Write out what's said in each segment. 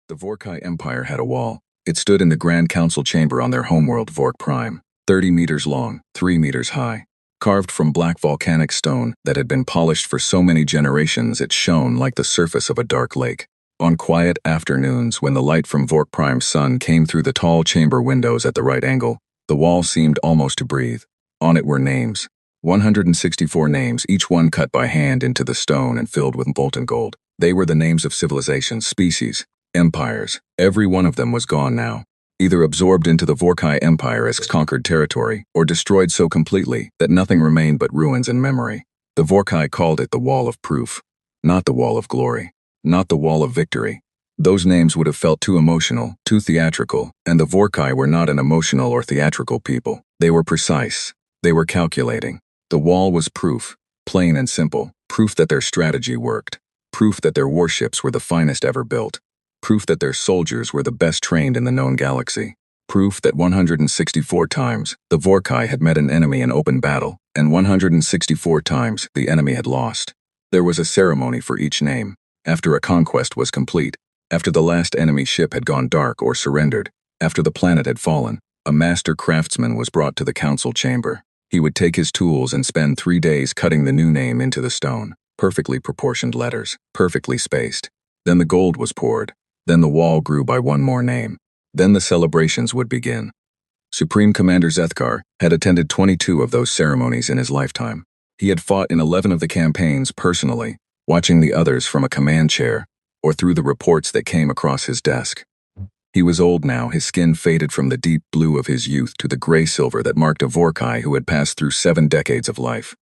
The Vorkai Empire had a wall. It stood in the Grand Council chamber on their homeworld Vork Prime, 30 meters long, 3 meters high. Carved from black volcanic stone that had been polished for so many generations it shone like the surface of a dark lake. On quiet afternoons, when the light from Vork Prime's sun came through the tall chamber windows at the right angle, the wall seemed almost to breathe. On it were names. 164 names, each one cut by hand into the stone and filled with molten gold. They were the names of civilizations, species, empires. Every one of them was gone now, either absorbed into the Vorkai Empire as conquered territory, or destroyed so completely that nothing remained but ruins and memory. The Vorkai called it the Wall of Proof, not the Wall of Glory, not the Wall of Victory. Those names would have felt too emotional, too theatrical, and the Vorkai were not an emotional or theatrical people. They were precise. They were calculating. The wall was proof, plain and simple, proof that their strategy worked, proof that their warships were the finest ever built, proof that their soldiers were the best trained in the known galaxy, proof that 164 times the Vorkai had met an enemy in open battle, and 164 times the enemy had lost. There was a ceremony for each name, after a conquest was complete, after the last enemy ship had gone dark or surrendered, after the planet had fallen. A master craftsman was brought to the council chamber. He would take his tools and spend 3 days cutting the new name into the stone, perfectly proportioned letters, perfectly spaced. Then the gold was poured. Then the wall grew by one more name. Then the celebrations would begin. Supreme Commander Zethkar had attended 22 of those ceremonies in his lifetime. He had fought in 11 of the campaigns personally, watching the others from a command chair, or through the reports that came across his desk. He was old now, his skin faded from the deep blue of his youth to the gray-silver that marked a Vorkai who had passed through 7 decades of life.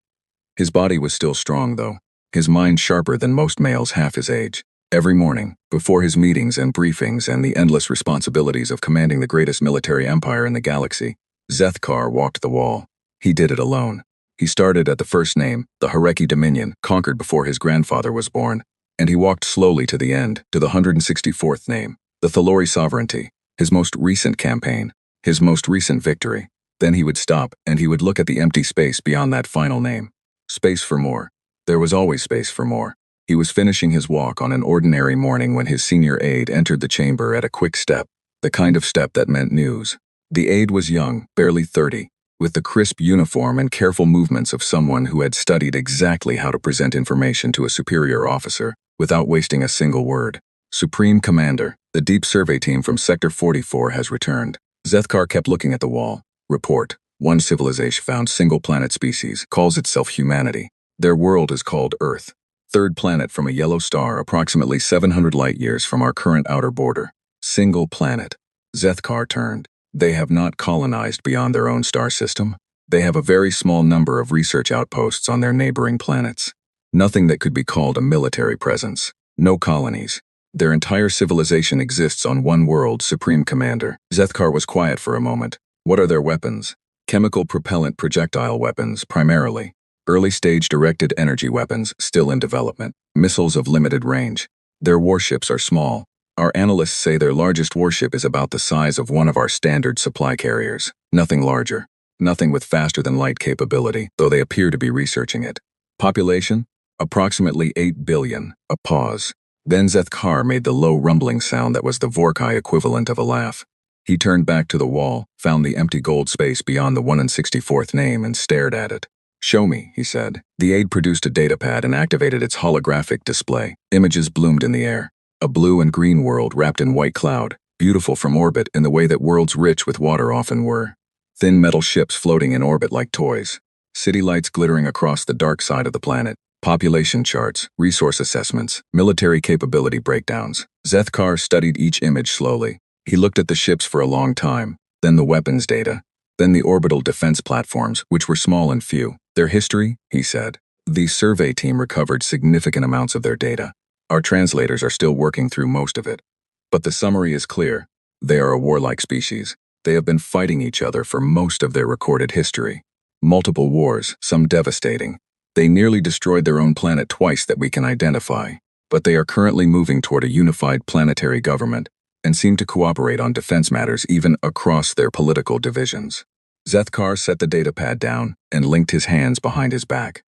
His body was still strong, though, his mind sharper than most males half his age. Every morning, before his meetings and briefings and the endless responsibilities of commanding the greatest military empire in the galaxy, Zethkar walked the wall. He did it alone. He started at the first name, the Hareki Dominion, conquered before his grandfather was born, and he walked slowly to the end, to the 164th name, the Thalori Sovereignty, his most recent campaign, his most recent victory. Then he would stop, and he would look at the empty space beyond that final name. Space for more. There was always space for more. He was finishing his walk on an ordinary morning when his senior aide entered the chamber at a quick step, the kind of step that meant news. The aide was young, barely 30, with the crisp uniform and careful movements of someone who had studied exactly how to present information to a superior officer without wasting a single word. Supreme Commander, the deep survey team from Sector 44 has returned. Zethkar kept looking at the wall. Report. One civilization found single planet species, calls itself humanity. Their world is called Earth. Third planet from a yellow star approximately 700 light-years from our current outer border. Single planet. Zethkar turned. They have not colonized beyond their own star system. They have a very small number of research outposts on their neighboring planets. Nothing that could be called a military presence. No colonies. Their entire civilization exists on one world, Supreme Commander. Zethkar was quiet for a moment. What are their weapons? Chemical propellant projectile weapons, primarily. Early-stage directed energy weapons, still in development. Missiles of limited range. Their warships are small. Our analysts say their largest warship is about the size of one of our standard supply carriers. Nothing larger. Nothing with faster-than-light capability, though they appear to be researching it. Population? Approximately 8 billion. A pause. Then Zethkar made the low rumbling sound that was the Vorkai equivalent of a laugh. He turned back to the wall, found the empty gold space beyond the 164th name and stared at it. Show me, he said. The aide produced a datapad and activated its holographic display. Images bloomed in the air. A blue and green world wrapped in white cloud, beautiful from orbit in the way that worlds rich with water often were. Thin metal ships floating in orbit like toys. City lights glittering across the dark side of the planet. Population charts, resource assessments, military capability breakdowns. Zethkar studied each image slowly. He looked at the ships for a long time, then the weapons data, then the orbital defense platforms, which were small and few. Their history, he said. The survey team recovered significant amounts of their data. Our translators are still working through most of it. But the summary is clear. They are a warlike species. They have been fighting each other for most of their recorded history. Multiple wars, some devastating. They nearly destroyed their own planet twice that we can identify. But they are currently moving toward a unified planetary government and seem to cooperate on defense matters even across their political divisions. Zethkar set the datapad down and linked his hands behind his back.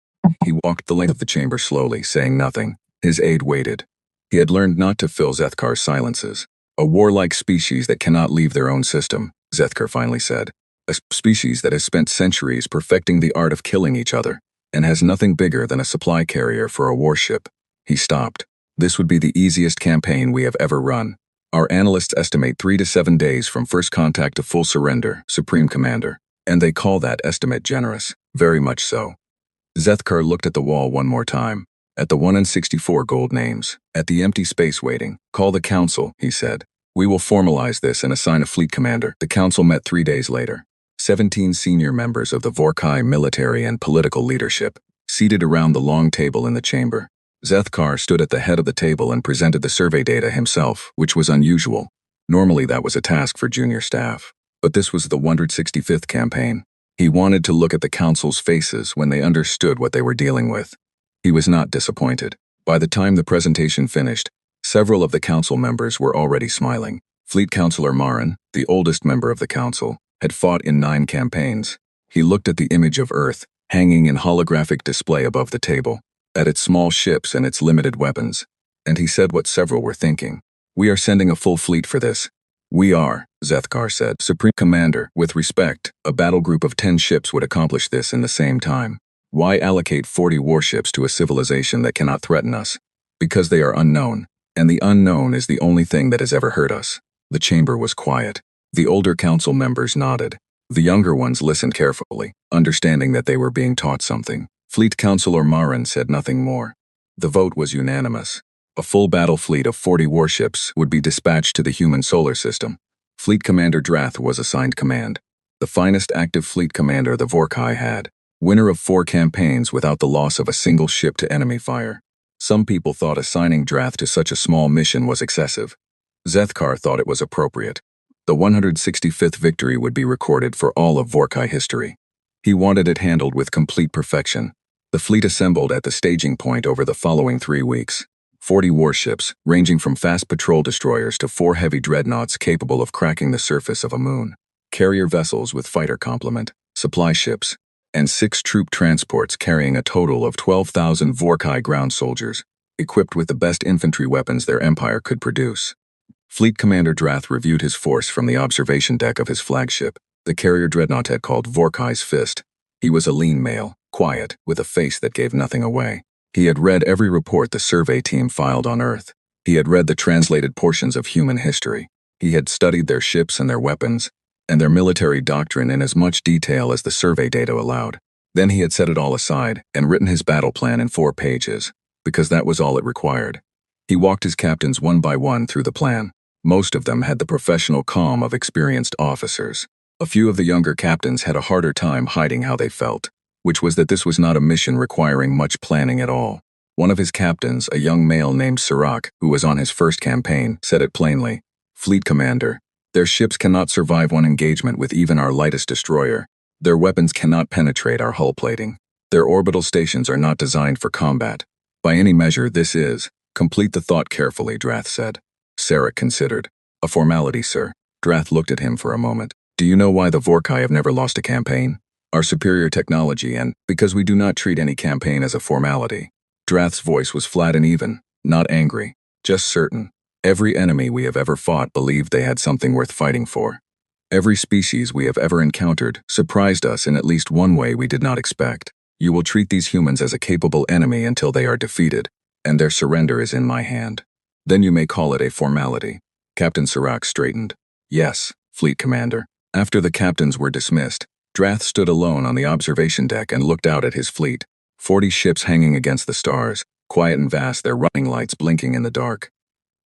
He walked the length of the chamber slowly, saying nothing. His aide waited. He had learned not to fill Zethkar's silences. A warlike species that cannot leave their own system, Zethkar finally said. A species that has spent centuries perfecting the art of killing each other, and has nothing bigger than a supply carrier for a warship. He stopped. This would be the easiest campaign we have ever run. Our analysts estimate 3 to 7 days from first contact to full surrender, Supreme Commander. And they call that estimate generous. Very much so. Zethkar looked at the wall one more time. At the 1 in 64 gold names. At the empty space waiting. Call the council, he said. We will formalize this and assign a fleet commander. The council met 3 days later. 17 senior members of the Vorkai military and political leadership, seated around the long table in the chamber. Zethkar stood at the head of the table and presented the survey data himself, which was unusual. Normally that was a task for junior staff. But this was the 165th campaign. He wanted to look at the council's faces when they understood what they were dealing with. He was not disappointed. By the time the presentation finished, several of the council members were already smiling. Fleet Councilor Marin, the oldest member of the council, had fought in 9 campaigns. He looked at the image of Earth, hanging in holographic display above the table, at its small ships and its limited weapons, and he said what several were thinking. We are sending a full fleet for this. We are, Zethkar said. Supreme Commander, with respect, a battle group of 10 ships would accomplish this in the same time. Why allocate 40 warships to a civilization that cannot threaten us? Because they are unknown, and the unknown is the only thing that has ever hurt us. The chamber was quiet. The older council members nodded. The younger ones listened carefully, understanding that they were being taught something. Fleet Councilor Marin said nothing more. The vote was unanimous. A full battle fleet of 40 warships would be dispatched to the human solar system. Fleet Commander Drath was assigned command. The finest active fleet commander the Vorkai had. Winner of 4 campaigns without the loss of a single ship to enemy fire. Some people thought assigning Drath to such a small mission was excessive. Zethkar thought it was appropriate. The 165th victory would be recorded for all of Vorkai history. He wanted it handled with complete perfection. The fleet assembled at the staging point over the following 3 weeks. 40 warships, ranging from fast patrol destroyers to 4 heavy dreadnoughts capable of cracking the surface of a moon. Carrier vessels with fighter complement, supply ships, and 6 troop transports carrying a total of 12,000 Vorkai ground soldiers, equipped with the best infantry weapons their empire could produce. Fleet Commander Drath reviewed his force from the observation deck of his flagship, the carrier dreadnought called Vorkai's Fist. He was a lean male, quiet, with a face that gave nothing away. He had read every report the survey team filed on Earth. He had read the translated portions of human history. He had studied their ships and their weapons, and their military doctrine in as much detail as the survey data allowed. Then he had set it all aside and written his battle plan in 4 pages, because that was all it required. He walked his captains one by one through the plan. Most of them had the professional calm of experienced officers. A few of the younger captains had a harder time hiding how they felt, which was that this was not a mission requiring much planning at all. One of his captains, a young male named Sirach, who was on his first campaign, said it plainly. Fleet Commander, their ships cannot survive one engagement with even our lightest destroyer. Their weapons cannot penetrate our hull plating. Their orbital stations are not designed for combat. By any measure, this is. Complete the thought carefully, Drath said. Sirach considered. A formality, sir. Drath looked at him for a moment. Do you know why the Vorkai have never lost a campaign? Our superior technology and because we do not treat any campaign as a formality. Drath's voice was flat and even, not angry, just certain. Every enemy we have ever fought believed they had something worth fighting for. Every species we have ever encountered surprised us in at least one way we did not expect. You will treat these humans as a capable enemy until they are defeated, and their surrender is in my hand. Then you may call it a formality. Captain Sirach straightened. Yes, Fleet Commander. After the captains were dismissed, Drath stood alone on the observation deck and looked out at his fleet. 40 ships hanging against the stars, quiet and vast, their running lights blinking in the dark.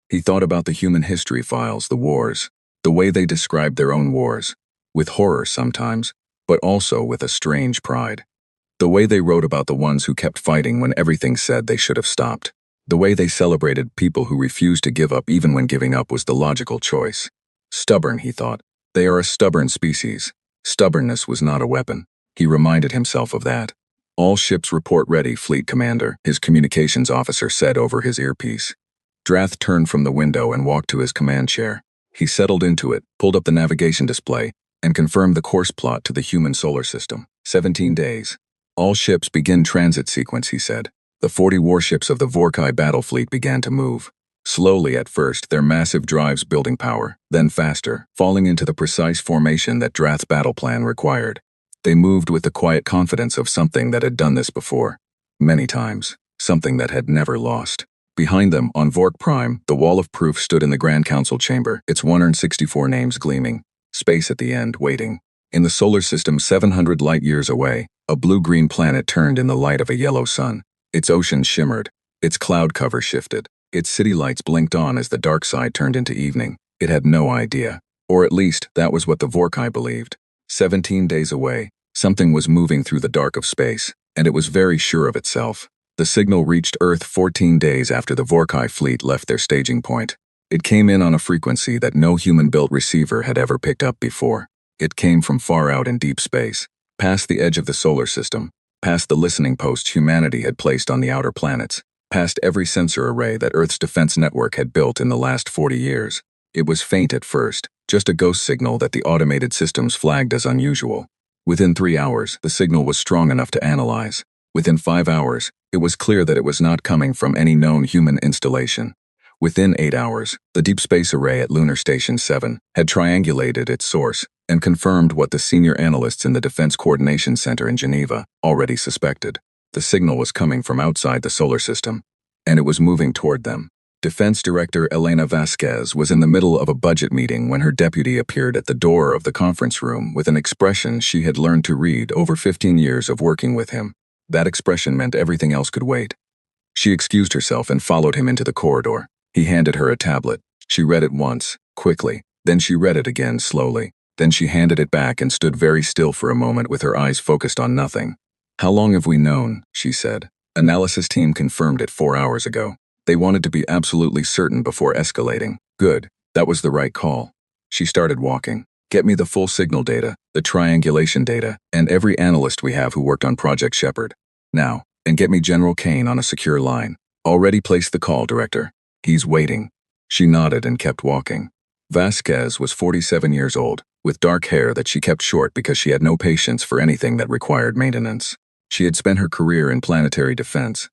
He thought about the human history files, the wars, the way they described their own wars, with horror sometimes, but also with a strange pride. The way they wrote about the ones who kept fighting when everything said they should have stopped. The way they celebrated people who refused to give up even when giving up was the logical choice. Stubborn, he thought. They are a stubborn species. Stubbornness was not a weapon. He reminded himself of that. All ships report ready, Fleet Commander, his communications officer said over his earpiece. Drath turned from the window and walked to his command chair. He settled into it, pulled up the navigation display, and confirmed the course plot to the human solar system. 17 days. All ships begin transit sequence, he said. The 40 warships of the Vorkai battle fleet began to move. Slowly at first, their massive drives building power, then faster, falling into the precise formation that Drath's battle plan required. They moved with the quiet confidence of something that had done this before. Many times. Something that had never lost. Behind them, on Vork Prime, the wall of proof stood in the Grand Council chamber, its 164 names gleaming. Space at the end, waiting. In the solar system 700 light-years away, a blue-green planet turned in the light of a yellow sun. Its oceans shimmered. Its cloud cover shifted. Its city lights blinked on as the dark side turned into evening. It had no idea. Or at least, that was what the Vorkai believed. 17 days away, something was moving through the dark of space, and it was very sure of itself. The signal reached Earth 14 days after the Vorkai fleet left their staging point. It came in on a frequency that no human-built receiver had ever picked up before. It came from far out in deep space, past the edge of the solar system, past the listening posts humanity had placed on the outer planets, past every sensor array that Earth's defense network had built in the last 40 years. It was faint at first, just a ghost signal that the automated systems flagged as unusual. Within 3 hours, the signal was strong enough to analyze. Within 5 hours, it was clear that it was not coming from any known human installation. Within 8 hours, the Deep Space Array at Lunar Station 7 had triangulated its source and confirmed what the senior analysts in the Defense Coordination Center in Geneva already suspected. The signal was coming from outside the solar system, and it was moving toward them. Defense Director Elena Vasquez was in the middle of a budget meeting when her deputy appeared at the door of the conference room with an expression she had learned to read over 15 years of working with him. That expression meant everything else could wait. She excused herself and followed him into the corridor. He handed her a tablet. She read it once, quickly. Then she read it again, slowly. Then she handed it back and stood very still for a moment with her eyes focused on nothing. "How long have we known?" she said. "Analysis team confirmed it 4 hours ago. They wanted to be absolutely certain before escalating." "Good. That was the right call." She started walking. "Get me the full signal data, the triangulation data, and every analyst we have who worked on Project Shepard. Now, and get me General Kane on a secure line. Already placed the call, Director. He's waiting." She nodded and kept walking. Vasquez was 47 years old, with dark hair that she kept short because she had no patience for anything that required maintenance. She had spent her career in planetary defense,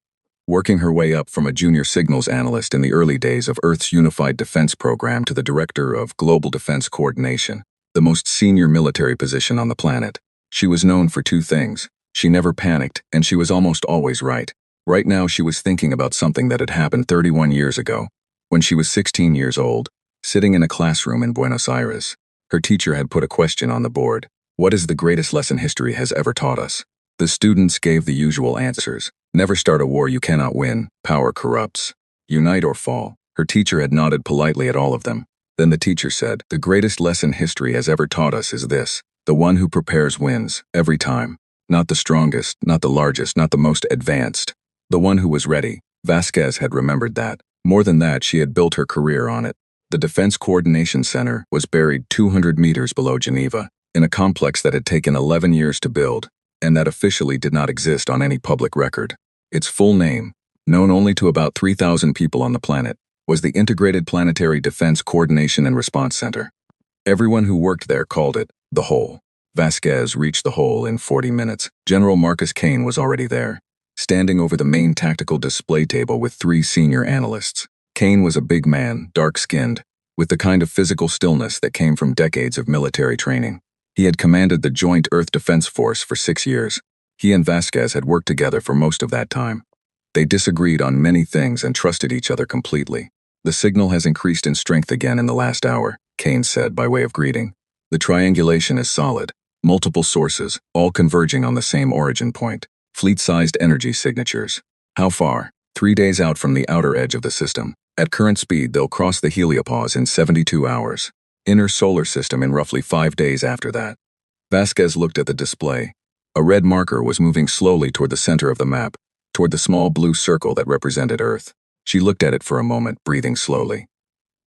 working her way up from a junior signals analyst in the early days of Earth's Unified Defense Program to the Director of Global Defense Coordination, the most senior military position on the planet. She was known for 2 things. She never panicked, and she was almost always right. Right now she was thinking about something that had happened 31 years ago, when she was 16 years old, sitting in a classroom in Buenos Aires. Her teacher had put a question on the board. What is the greatest lesson history has ever taught us? The students gave the usual answers. Never start a war you cannot win. Power corrupts. Unite or fall. Her teacher had nodded politely at all of them. Then the teacher said, "The greatest lesson history has ever taught us is this. The one who prepares wins, every time. Not the strongest, not the largest, not the most advanced. The one who was ready." Vasquez had remembered that. More than that, she had built her career on it. The Defense Coordination Center was buried 200 meters below Geneva, in a complex that had taken 11 years to build, and that officially did not exist on any public record. Its full name, known only to about 3,000 people on the planet, was the Integrated Planetary Defense Coordination and Response Center. Everyone who worked there called it the Hole. Vasquez reached the Hole in 40 minutes. General Marcus Kane was already there, standing over the main tactical display table with 3 senior analysts. Kane was a big man, dark-skinned, with the kind of physical stillness that came from decades of military training. He had commanded the Joint Earth Defense Force for 6 years. He and Vasquez had worked together for most of that time. They disagreed on many things and trusted each other completely. "The signal has increased in strength again in the last hour," Kane said by way of greeting. "The triangulation is solid. Multiple sources, all converging on the same origin point. Fleet-sized energy signatures. How far? 3 days out from the outer edge of the system. At current speed, they'll cross the heliopause in 72 hours. Inner solar system in roughly 5 days after that." Vasquez looked at the display. A red marker was moving slowly toward the center of the map, toward the small blue circle that represented Earth. She looked at it for a moment, breathing slowly.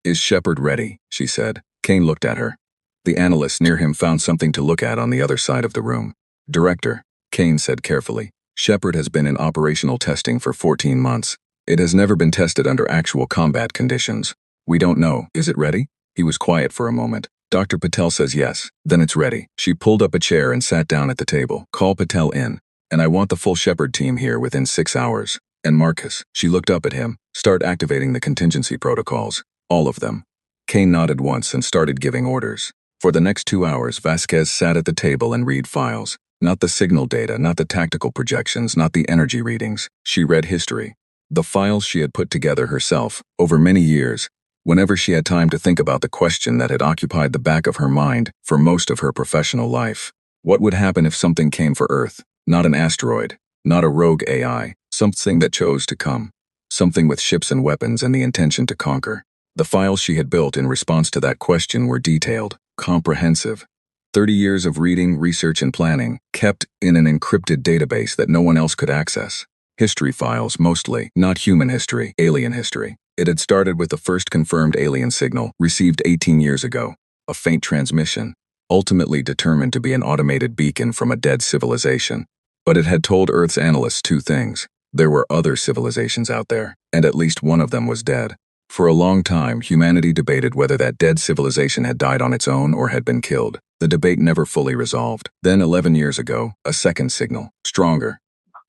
"Is Shepard ready?" she said. Kane looked at her. The analyst near him found something to look at on the other side of the room. "Director," Kane said carefully, "Shepard has been in operational testing for 14 months. It has never been tested under actual combat conditions. We don't know. Is it ready?" He was quiet for a moment. "Dr. Patel says yes. Then it's ready." She pulled up a chair and sat down at the table. "Call Patel in, and I want the full Shepard team here within 6 hours." And Marcus, she looked up at him, start activating the contingency protocols. All of them. Kane nodded once and started giving orders. For the next 2 hours, Vasquez sat at the table and read files. Not the signal data, not the tactical projections, not the energy readings. She read history. The files she had put together herself, over many years, whenever she had time to think about the question that had occupied the back of her mind for most of her professional life. What would happen if something came for Earth? Not an asteroid, not a rogue AI, something that chose to come. Something with ships and weapons and the intention to conquer. The files she had built in response to that question were detailed, comprehensive. 30 years of reading, research, and planning, kept in an encrypted database that no one else could access. History files, mostly, not human history, alien history. It had started with the first confirmed alien signal, received 18 years ago. A faint transmission, ultimately determined to be an automated beacon from a dead civilization. But it had told Earth's analysts 2 things. There were other civilizations out there, and at least one of them was dead. For a long time, humanity debated whether that dead civilization had died on its own or had been killed. The debate never fully resolved. Then 11 years ago, a second signal, stronger.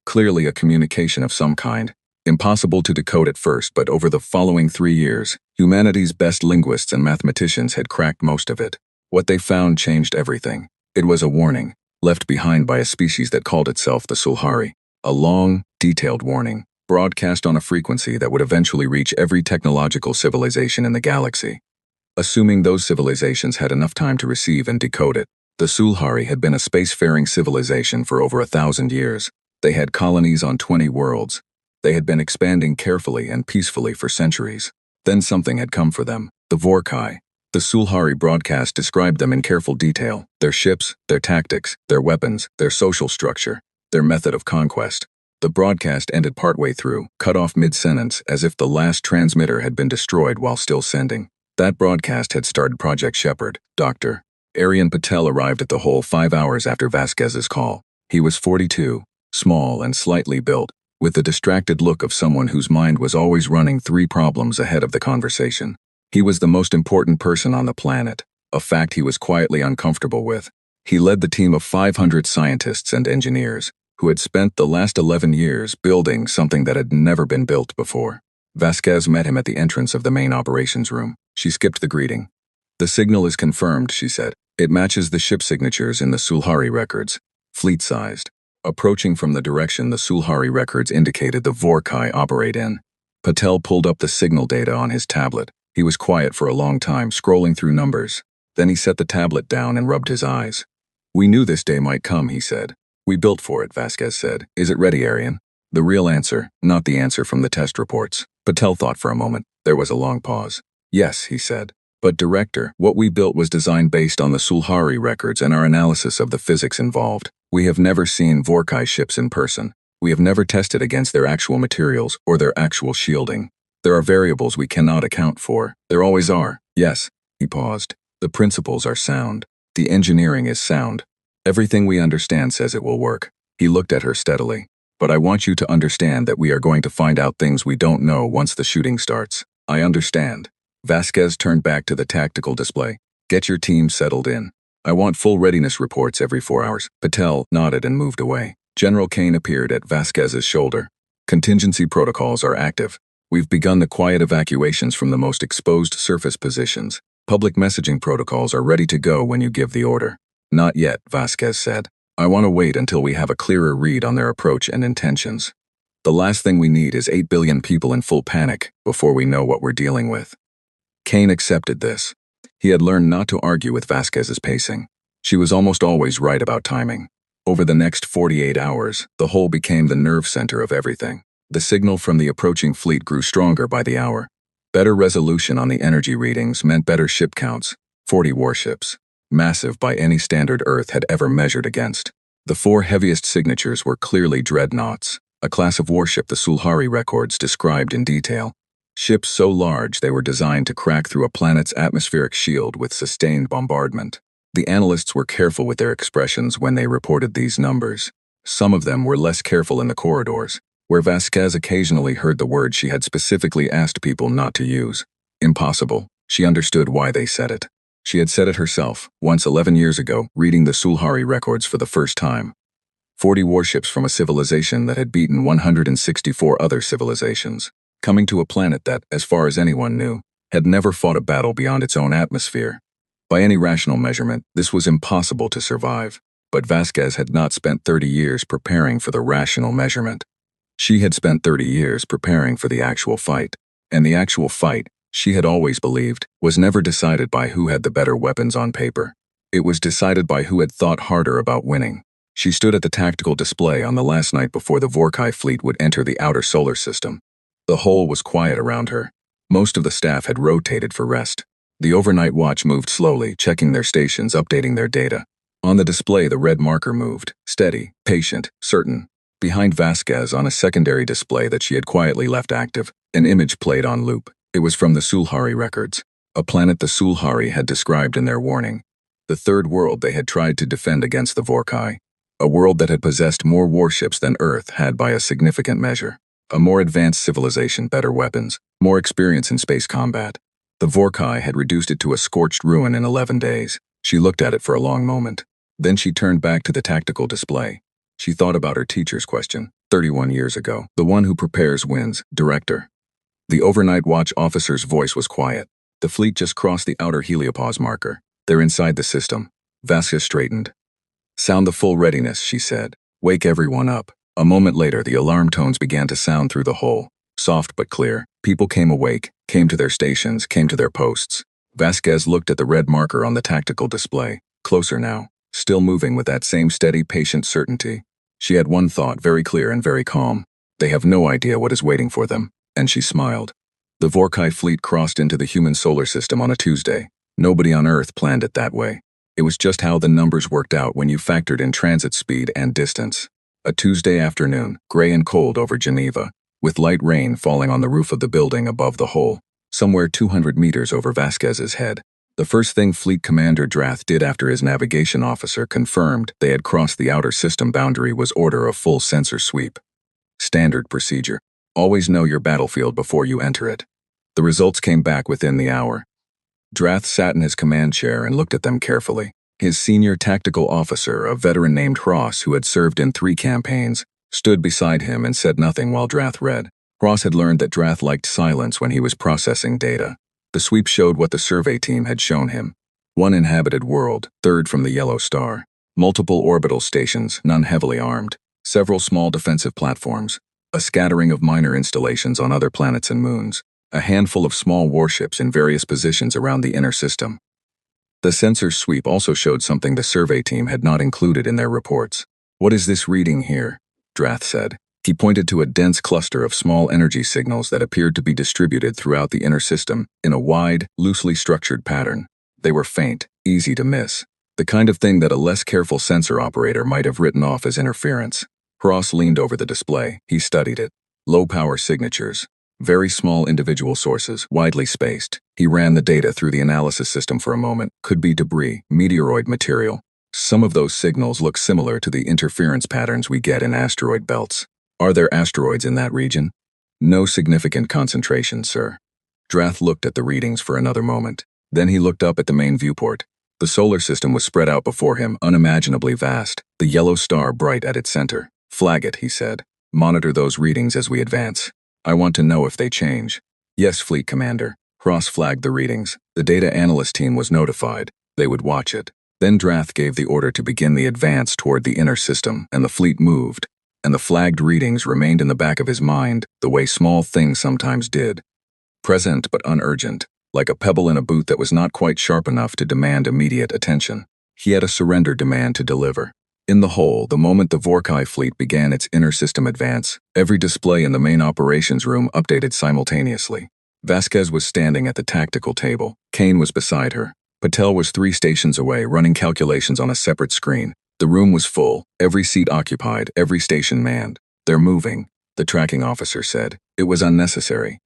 Clearly a communication of some kind. Impossible to decode at first, but over the following 3 years, humanity's best linguists and mathematicians had cracked most of it. What they found changed everything. It was a warning, left behind by a species that called itself the Sulhari. A long, detailed warning, broadcast on a frequency that would eventually reach every technological civilization in the galaxy. Assuming those civilizations had enough time to receive and decode it, the Sulhari had been a spacefaring civilization for over 1,000 years. They had colonies on 20 worlds. They had been expanding carefully and peacefully for centuries. Then something had come for them, the Vorkai. The Sulhari broadcast described them in careful detail, their ships, their tactics, their weapons, their social structure, their method of conquest. The broadcast ended partway through, cut off mid-sentence as if the last transmitter had been destroyed while still sending. That broadcast had started Project Shepherd. Dr. Aryan Patel arrived at the hole 5 hours after Vasquez's call. He was 42, small and slightly built, with the distracted look of someone whose mind was always running 3 problems ahead of the conversation. He was the most important person on the planet, a fact he was quietly uncomfortable with. He led the team of 500 scientists and engineers, who had spent the last 11 years building something that had never been built before. Vasquez met him at the entrance of the main operations room. She skipped the greeting. "The signal is confirmed," she said. "It matches the ship signatures in the Sulhari records. Fleet-sized." Approaching from the direction the Sulhari records indicated the Vorkai operate in, Patel pulled up the signal data on his tablet. He was quiet for a long time, scrolling through numbers. Then he set the tablet down and rubbed his eyes. "We knew this day might come," he said. "We built for it," Vasquez said. "Is it ready, Aryan?" The real answer, not the answer from the test reports. Patel thought for a moment. There was a long pause. "Yes," he said. "But Director, what we built was designed based on the Sulhari records and our analysis of the physics involved. We have never seen Vorkai ships in person. We have never tested against their actual materials or their actual shielding. There are variables we cannot account for. There always are." "Yes," he paused. "The principles are sound. The engineering is sound. Everything we understand says it will work." He looked at her steadily. "But I want you to understand that we are going to find out things we don't know once the shooting starts." "I understand." Vasquez turned back to the tactical display. "Get your team settled in. I want full readiness reports every 4 hours. Patel nodded and moved away. General Kane appeared at Vasquez's shoulder. "Contingency protocols are active. We've begun the quiet evacuations from the most exposed surface positions. Public messaging protocols are ready to go when you give the order." "Not yet," Vasquez said. "I want to wait until we have a clearer read on their approach and intentions. The last thing we need is 8 billion people in full panic before we know what we're dealing with." Kane accepted this. He had learned not to argue with Vasquez's pacing. She was almost always right about timing. Over the next 48 hours, the hole became the nerve center of everything. The signal from the approaching fleet grew stronger by the hour. Better resolution on the energy readings meant better ship counts, 40 warships. Massive by any standard Earth had ever measured against. The 4 heaviest signatures were clearly dreadnoughts, a class of warship the Sulhari records described in detail. Ships so large they were designed to crack through a planet's atmospheric shield with sustained bombardment. The analysts were careful with their expressions when they reported these numbers. Some of them were less careful in the corridors, where Vasquez occasionally heard the word she had specifically asked people not to use. Impossible. She understood why they said it. She had said it herself, once 11 years ago, reading the Sulhari records for the first time. 40 warships from a civilization that had beaten 164 other civilizations, coming to a planet that, as far as anyone knew, had never fought a battle beyond its own atmosphere. By any rational measurement, this was impossible to survive. But Vasquez had not spent 30 years preparing for the rational measurement. She had spent 30 years preparing for the actual fight. And the actual fight, she had always believed, was never decided by who had the better weapons on paper. It was decided by who had thought harder about winning. She stood at the tactical display on the last night before the Vorkai fleet would enter the outer solar system. The whole was quiet around her. Most of the staff had rotated for rest. The overnight watch moved slowly, checking their stations, updating their data. On the display, the red marker moved, steady, patient, certain. Behind Vasquez, on a secondary display that she had quietly left active, an image played on loop. It was from the Sulhari records, a planet the Sulhari had described in their warning. The third world they had tried to defend against the Vorkai. A world that had possessed more warships than Earth had by a significant measure. A more advanced civilization, better weapons, more experience in space combat. The Vorkai had reduced it to a scorched ruin in 11 days. She looked at it for a long moment. Then she turned back to the tactical display. She thought about her teacher's question, 31 years ago. The one who prepares wins, director. The overnight watch officer's voice was quiet. The fleet just crossed the outer heliopause marker. They're inside the system. Vasquez straightened. Sound the full readiness, she said. Wake everyone up. A moment later, the alarm tones began to sound through the hull. Soft but clear. People came awake, came to their stations, came to their posts. Vasquez looked at the red marker on the tactical display. Closer now. Still moving with that same steady, patient certainty. She had one thought, very clear and very calm. They have no idea what is waiting for them. And she smiled. The Vorkai fleet crossed into the human solar system on a Tuesday. Nobody on Earth planned it that way. It was just how the numbers worked out when you factored in transit speed and distance. A Tuesday afternoon, gray and cold over Geneva, with light rain falling on the roof of the building above the hole, somewhere 200 meters over Vasquez's head. The first thing Fleet Commander Drath did after his navigation officer confirmed they had crossed the outer system boundary was order a full sensor sweep. Standard procedure. Always know your battlefield before you enter it. The results came back within the hour. Drath sat in his command chair and looked at them carefully. His senior tactical officer, a veteran named Hross who had served in 3 campaigns, stood beside him and said nothing while Drath read. Hross had learned that Drath liked silence when he was processing data. The sweep showed what the survey team had shown him. 1 inhabited world, 3rd from the yellow star. Multiple orbital stations, none heavily armed. Several small defensive platforms. A scattering of minor installations on other planets and moons. A handful of small warships in various positions around the inner system. The sensor sweep also showed something the survey team had not included in their reports. What is this reading here? Drath said. He pointed to a dense cluster of small energy signals that appeared to be distributed throughout the inner system in a wide, loosely structured pattern. They were faint, easy to miss. The kind of thing that a less careful sensor operator might have written off as interference. Hross leaned over the display. He studied it. Low-power signatures. Very small individual sources, widely spaced. He ran the data through the analysis system for a moment. Could be debris, meteoroid material. Some of those signals look similar to the interference patterns we get in asteroid belts. Are there asteroids in that region? No significant concentration, sir. Drath looked at the readings for another moment. Then he looked up at the main viewport. The solar system was spread out before him, unimaginably vast, the yellow star bright at its center. Flag it, he said. Monitor those readings as we advance. I want to know if they change. Yes, Fleet Commander. Hross flagged the readings. The data analyst team was notified. They would watch it. Then Drath gave the order to begin the advance toward the inner system, and the fleet moved. And the flagged readings remained in the back of his mind, the way small things sometimes did. Present but unurgent, like a pebble in a boot that was not quite sharp enough to demand immediate attention. He had a surrender demand to deliver. In the whole, the moment the Vorkai fleet began its inner system advance, every display in the main operations room updated simultaneously. Vasquez was standing at the tactical table. Kane was beside her. Patel was 3 stations away, running calculations on a separate screen. The room was full, every seat occupied, every station manned. They're moving, the tracking officer said. It was unnecessary.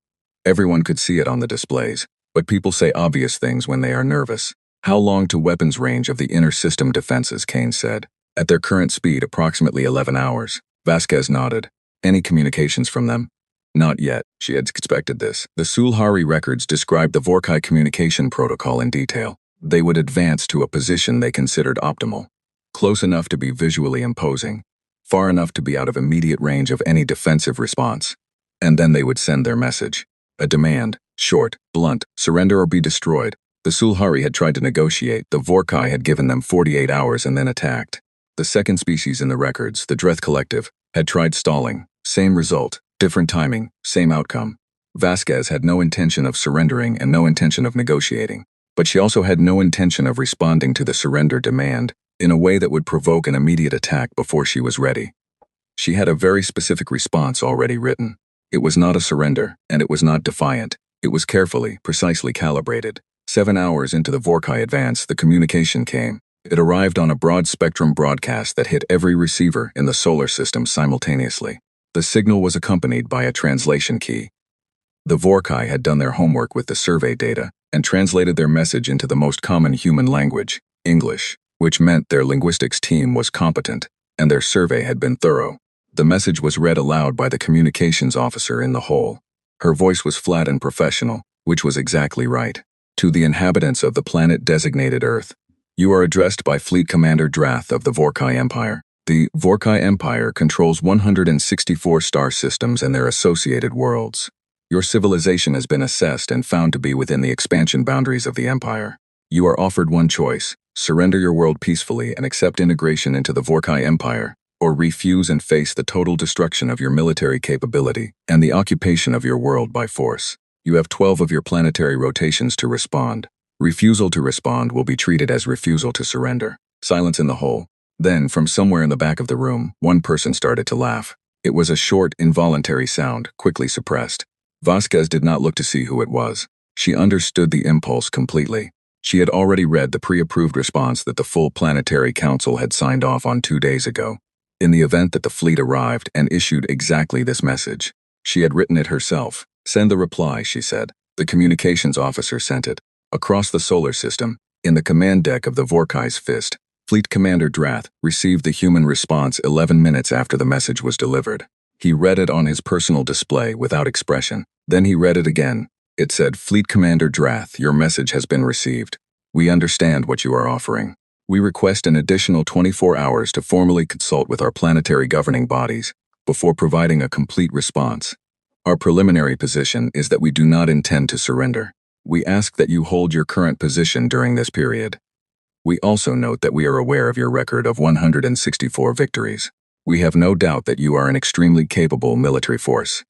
Everyone could see it on the displays, but people say obvious things when they are nervous. How long to weapons range of the inner system defenses, Kane said. At their current speed, approximately 11 hours. Vasquez nodded. Any communications from them? Not yet. She had expected this. The Sulhari records described the Vorkai communication protocol in detail. They would advance to a position they considered optimal. Close enough to be visually imposing. far enough to be out of immediate range of any defensive response. And then they would send their message. A demand, short, blunt, surrender or be destroyed. The Sulhari had tried to negotiate, the Vorkai had given them 48 hours and then attacked. The second species in the records, the Dreth Collective, had tried stalling. Same result, different timing, same outcome. Vasquez had no intention of surrendering and no intention of negotiating. But she also had no intention of responding to the surrender demand in a way that would provoke an immediate attack before she was ready. She had a very specific response already written. It was not a surrender, and it was not defiant. It was carefully, precisely calibrated. 7 hours into the Vorkai advance, the communication came. It arrived on a broad-spectrum broadcast that hit every receiver in the solar system simultaneously. The signal was accompanied by a translation key. The Vorkai had done their homework with the survey data and translated their message into the most common human language, English, which meant their linguistics team was competent and their survey had been thorough. The message was read aloud by the communications officer in the hole. Her voice was flat and professional, which was exactly right. To the inhabitants of the planet designated Earth, you are addressed by Fleet Commander Drath of the Vorkai Empire. The Vorkai Empire controls 164 star systems and their associated worlds. Your civilization has been assessed and found to be within the expansion boundaries of the Empire. You are offered one choice: surrender your world peacefully and accept integration into the Vorkai Empire, or refuse and face the total destruction of your military capability and the occupation of your world by force. You have 12 of your planetary rotations to respond. Refusal to respond will be treated as refusal to surrender. Silence in the hole. Then, from somewhere in the back of the room, one person started to laugh. It was a short, involuntary sound, quickly suppressed. Vasquez did not look to see who it was. She understood the impulse completely. She had already read the pre-approved response that the full Planetary Council had signed off on 2 days ago. In the event that the fleet arrived and issued exactly this message, she had written it herself. Send the reply, she said. The communications officer sent it. Across the solar system, in the command deck of the Vorkai's Fist, Fleet Commander Drath received the human response 11 minutes after the message was delivered. He read it on his personal display without expression. Then he read it again. It said, Fleet Commander Drath, your message has been received. We understand what you are offering. We request an additional 24 hours to formally consult with our planetary governing bodies before providing a complete response. Our preliminary position is that we do not intend to surrender. We ask that you hold your current position during this period. We also note that we are aware of your record of 164 victories. We have no doubt that you are an extremely capable military force.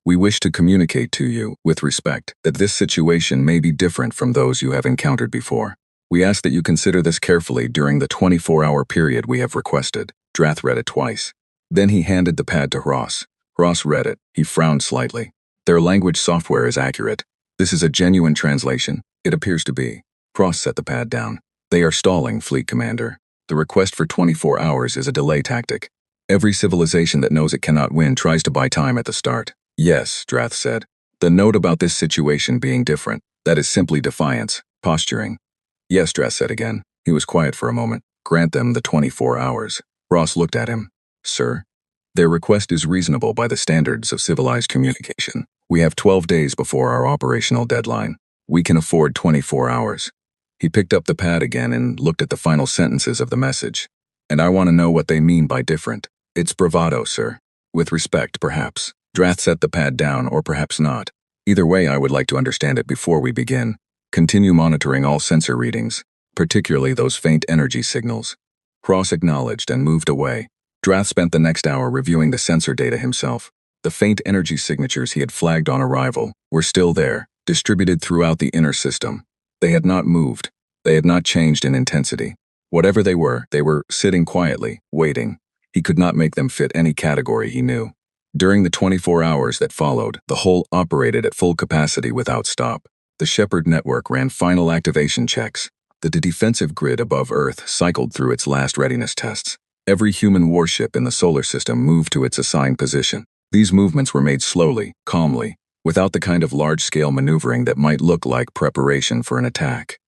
We wish to communicate to you, with respect, that this situation may be different from those you have encountered before. We ask that you consider this carefully during the 24-hour period we have requested. Drath read it twice. Then he handed the pad to Ross. Ross read it. He frowned slightly. Their language software is accurate. This is a genuine translation. It appears to be. Ross set the pad down. They are stalling, Fleet Commander. The request for 24 hours is a delay tactic. Every civilization that knows it cannot win tries to buy time at the start. Yes, Drath said. The note about this situation being different, that is simply defiance, posturing. Yes, Drath said again. He was quiet for a moment. Grant them the 24 hours. Ross looked at him. Sir? Their request is reasonable by the standards of civilized communication. We have 12 days before our operational deadline. We can afford 24 hours. He picked up the pad again and looked at the final sentences of the message. And I want to know what they mean by different. It's bravado, sir. With respect, perhaps. Drath set the pad down, or perhaps not. Either way, I would like to understand it before we begin. Continue monitoring all sensor readings, particularly those faint energy signals. Ross acknowledged and moved away. Drath spent the next hour reviewing the sensor data himself. The faint energy signatures he had flagged on arrival were still there, distributed throughout the inner system. They had not moved. They had not changed in intensity. Whatever they were sitting quietly, waiting. He could not make them fit any category he knew. During the 24 hours that followed, the hull operated at full capacity without stop. The Shepard network ran final activation checks. The defensive grid above Earth cycled through its last readiness tests. Every human warship in the solar system moved to its assigned position. These movements were made slowly, calmly, without the kind of large-scale maneuvering that might look like preparation for an attack.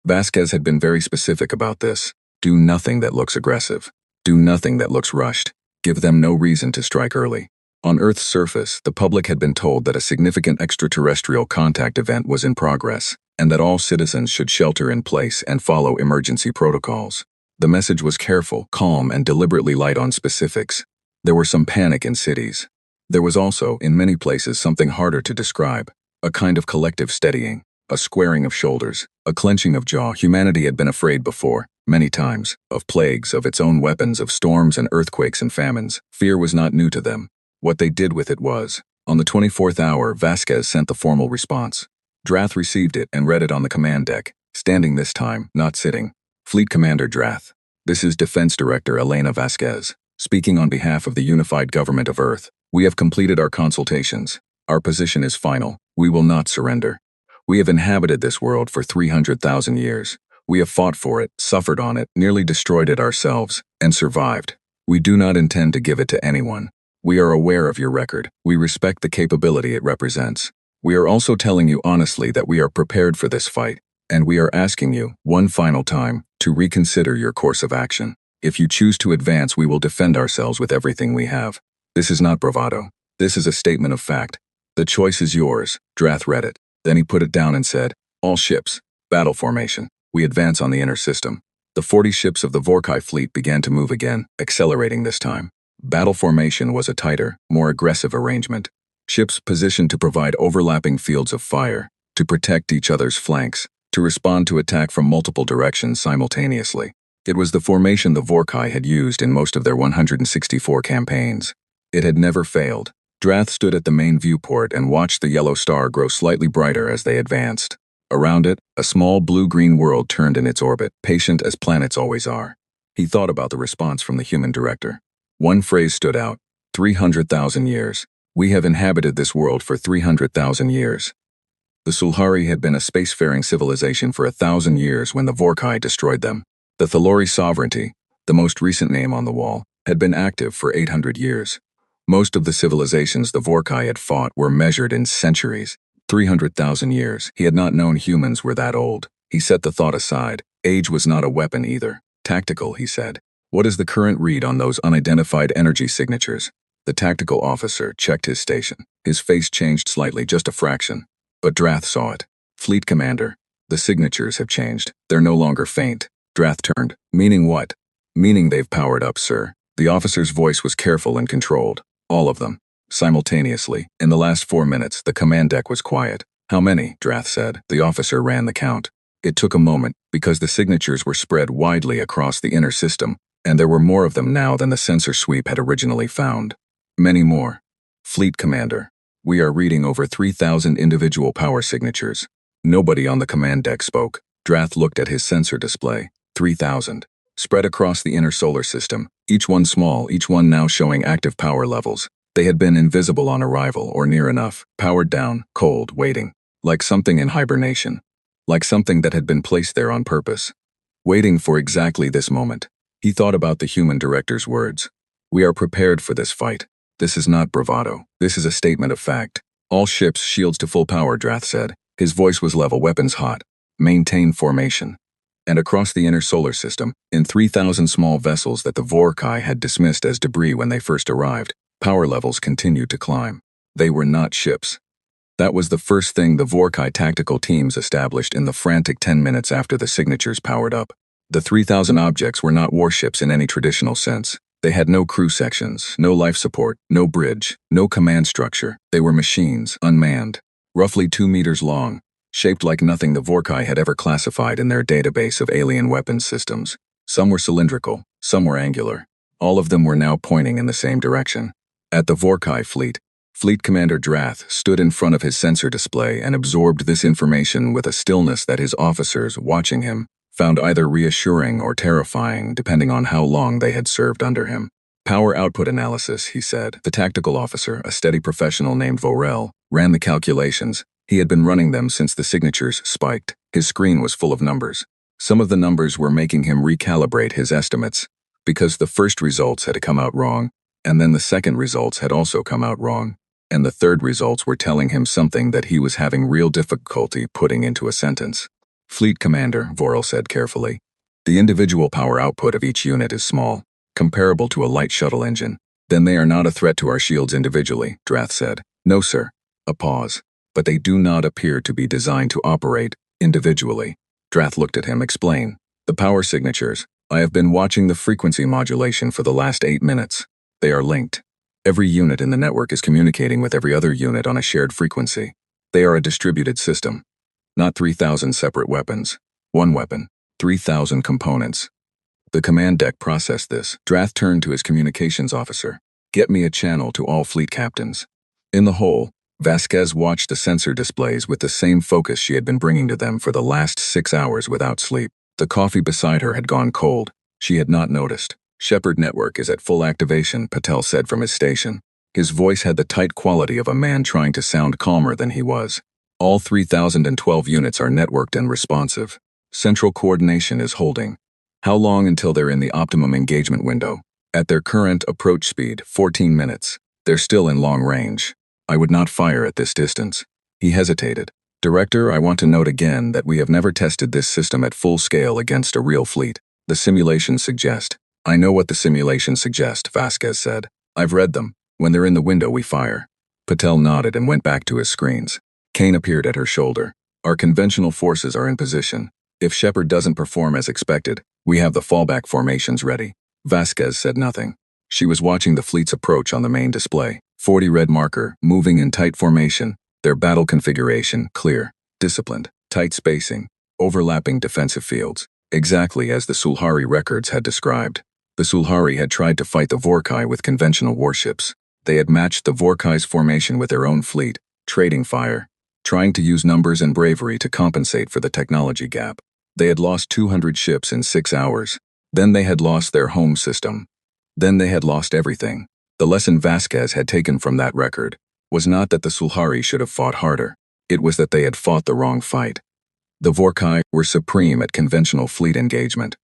Vasquez had been very specific about this. Do nothing that looks aggressive. Do nothing that looks rushed. Give them no reason to strike early. On Earth's surface, the public had been told that a significant extraterrestrial contact event was in progress, and that all citizens should shelter in place and follow emergency protocols. The message was careful, calm, and deliberately light on specifics. There were some panic in cities. There was also, in many places, something harder to describe. A kind of collective steadying, a squaring of shoulders, a clenching of jaw. Humanity had been afraid before, many times, of plagues, of its own weapons, of storms and earthquakes and famines. Fear was not new to them. What they did with it was, on the 24th hour, Vasquez sent the formal response. Drath received it and read it on the command deck, standing this time, not sitting. Fleet Commander Drath. This is Defense Director Elena Vasquez, speaking on behalf of the unified government of Earth. We have completed our consultations. Our position is final. We will not surrender. We have inhabited this world for 300,000 years. We have fought for it, suffered on it, nearly destroyed it ourselves, and survived. We do not intend to give it to anyone. We are aware of your record. We respect the capability it represents. We are also telling you honestly that we are prepared for this fight, and we are asking you, one final time, to reconsider your course of action. If you choose to advance, we will defend ourselves with everything we have. This is not bravado. This is a statement of fact. The choice is yours. Drath read it. Then he put it down and said, all ships, battle formation. We advance on the inner system. The 40 ships of the Vorkai fleet began to move again, accelerating this time. Battle formation was a tighter, more aggressive arrangement. Ships positioned to provide overlapping fields of fire, to protect each other's flanks, to respond to attack from multiple directions simultaneously. It was the formation the Vorkai had used in most of their 164 campaigns. It had never failed. Drath stood at the main viewport and watched the yellow star grow slightly brighter as they advanced. Around it, a small blue-green world turned in its orbit, patient as planets always are. He thought about the response from the human director. One phrase stood out, 300,000 years. We have inhabited this world for 300,000 years. The Sulhari had been a spacefaring civilization for 1,000 years when the Vorkai destroyed them. The Thalori sovereignty, the most recent name on the wall, had been active for 800 years. Most of the civilizations the Vorkai had fought were measured in centuries. 300,000 years. He had not known humans were that old. He set the thought aside. Age was not a weapon either. Tactical, he said. What is the current read on those unidentified energy signatures? The tactical officer checked his station. His face changed slightly, just a fraction. But Drath saw it. Fleet Commander. The signatures have changed. They're no longer faint. Drath turned. Meaning what? Meaning they've powered up, sir. The officer's voice was careful and controlled. All of them. Simultaneously, in the last 4 minutes, the command deck was quiet. How many? Drath said. The officer ran the count. It took a moment, because the signatures were spread widely across the inner system, and there were more of them now than the sensor sweep had originally found. Many more. Fleet Commander. We are reading over 3,000 individual power signatures. Nobody on the command deck spoke. Drath looked at his sensor display. 3,000. Spread across the inner solar system, each one small, each one now showing active power levels. They had been invisible on arrival, or near enough, powered down, cold, waiting, like something in hibernation, like something that had been placed there on purpose, waiting for exactly this moment. He thought about the human director's words. We are prepared for this fight. This is not bravado. This is a statement of fact. All ships, shields to full power, Drath said. His voice was level, weapons hot. Maintain formation. And across the inner solar system, in 3,000 small vessels that the Vorkai had dismissed as debris when they first arrived, power levels continued to climb. They were not ships. That was the first thing the Vorkai tactical teams established in the frantic 10 minutes after the signatures powered up. The 3,000 objects were not warships in any traditional sense. They had no crew sections, no life support, no bridge, no command structure. They were machines, unmanned, roughly 2 meters long, shaped like nothing the Vorkai had ever classified in their database of alien weapons systems. Some were cylindrical, some were angular. All of them were now pointing in the same direction. At the Vorkai fleet, Fleet Commander Drath stood in front of his sensor display and absorbed this information with a stillness that his officers, watching him, found either reassuring or terrifying depending on how long they had served under him. Power output analysis, he said. The tactical officer, a steady professional named Vorel, ran the calculations. He had been running them since the signatures spiked. His screen was full of numbers. Some of the numbers were making him recalibrate his estimates, because the first results had come out wrong, and then the second results had also come out wrong, and the third results were telling him something that he was having real difficulty putting into a sentence. Fleet Commander, Vorel said carefully. The individual power output of each unit is small, comparable to a light shuttle engine. Then they are not a threat to our shields individually, Drath said. No, sir. A pause. But they do not appear to be designed to operate individually. Drath looked at him. Explain. The power signatures. I have been watching the frequency modulation for the last 8 minutes. They are linked. Every unit in the network is communicating with every other unit on a shared frequency. They are a distributed system. Not 3,000 separate weapons. One weapon. 3,000 components. The command deck processed this. Drath turned to his communications officer. Get me a channel to all fleet captains. In the hole, Vasquez watched the sensor displays with the same focus she had been bringing to them for the last 6 hours without sleep. The coffee beside her had gone cold. She had not noticed. Shepard network is at full activation, Patel said from his station. His voice had the tight quality of a man trying to sound calmer than he was. All 3,012 units are networked and responsive. Central coordination is holding. How long until they're in the optimum engagement window? At their current approach speed, 14 minutes. They're still in long range. I would not fire at this distance. He hesitated. Director, I want to note again that we have never tested this system at full scale against a real fleet. The simulations suggest. I know what the simulations suggest, Vasquez said. I've read them. When they're in the window, we fire. Patel nodded and went back to his screens. Kane appeared at her shoulder. Our conventional forces are in position. If Shepard doesn't perform as expected, we have the fallback formations ready. Vasquez said nothing. She was watching the fleet's approach on the main display. 40 red marker, moving in tight formation. Their battle configuration, clear, disciplined, tight spacing, overlapping defensive fields. Exactly as the Sulhari records had described. The Sulhari had tried to fight the Vorkai with conventional warships. They had matched the Vorkai's formation with their own fleet, trading fire, trying to use numbers and bravery to compensate for the technology gap. They had lost 200 ships in 6 hours. Then they had lost their home system. Then they had lost everything. The lesson Vasquez had taken from that record was not that the Sulhari should have fought harder. It was that they had fought the wrong fight. The Vorkai were supreme at conventional fleet engagement.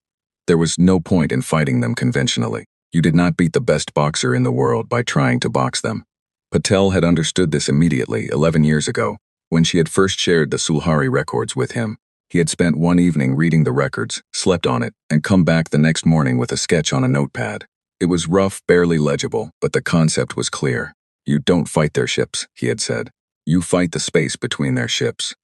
There was no point in fighting them conventionally. You did not beat the best boxer in the world by trying to box them. Patel had understood this immediately 11 years ago, when she had first shared the Sulhari records with him. He had spent one evening reading the records, slept on it, and come back the next morning with a sketch on a notepad. It was rough, barely legible, but the concept was clear. You don't fight their ships, he had said. You fight the space between their ships.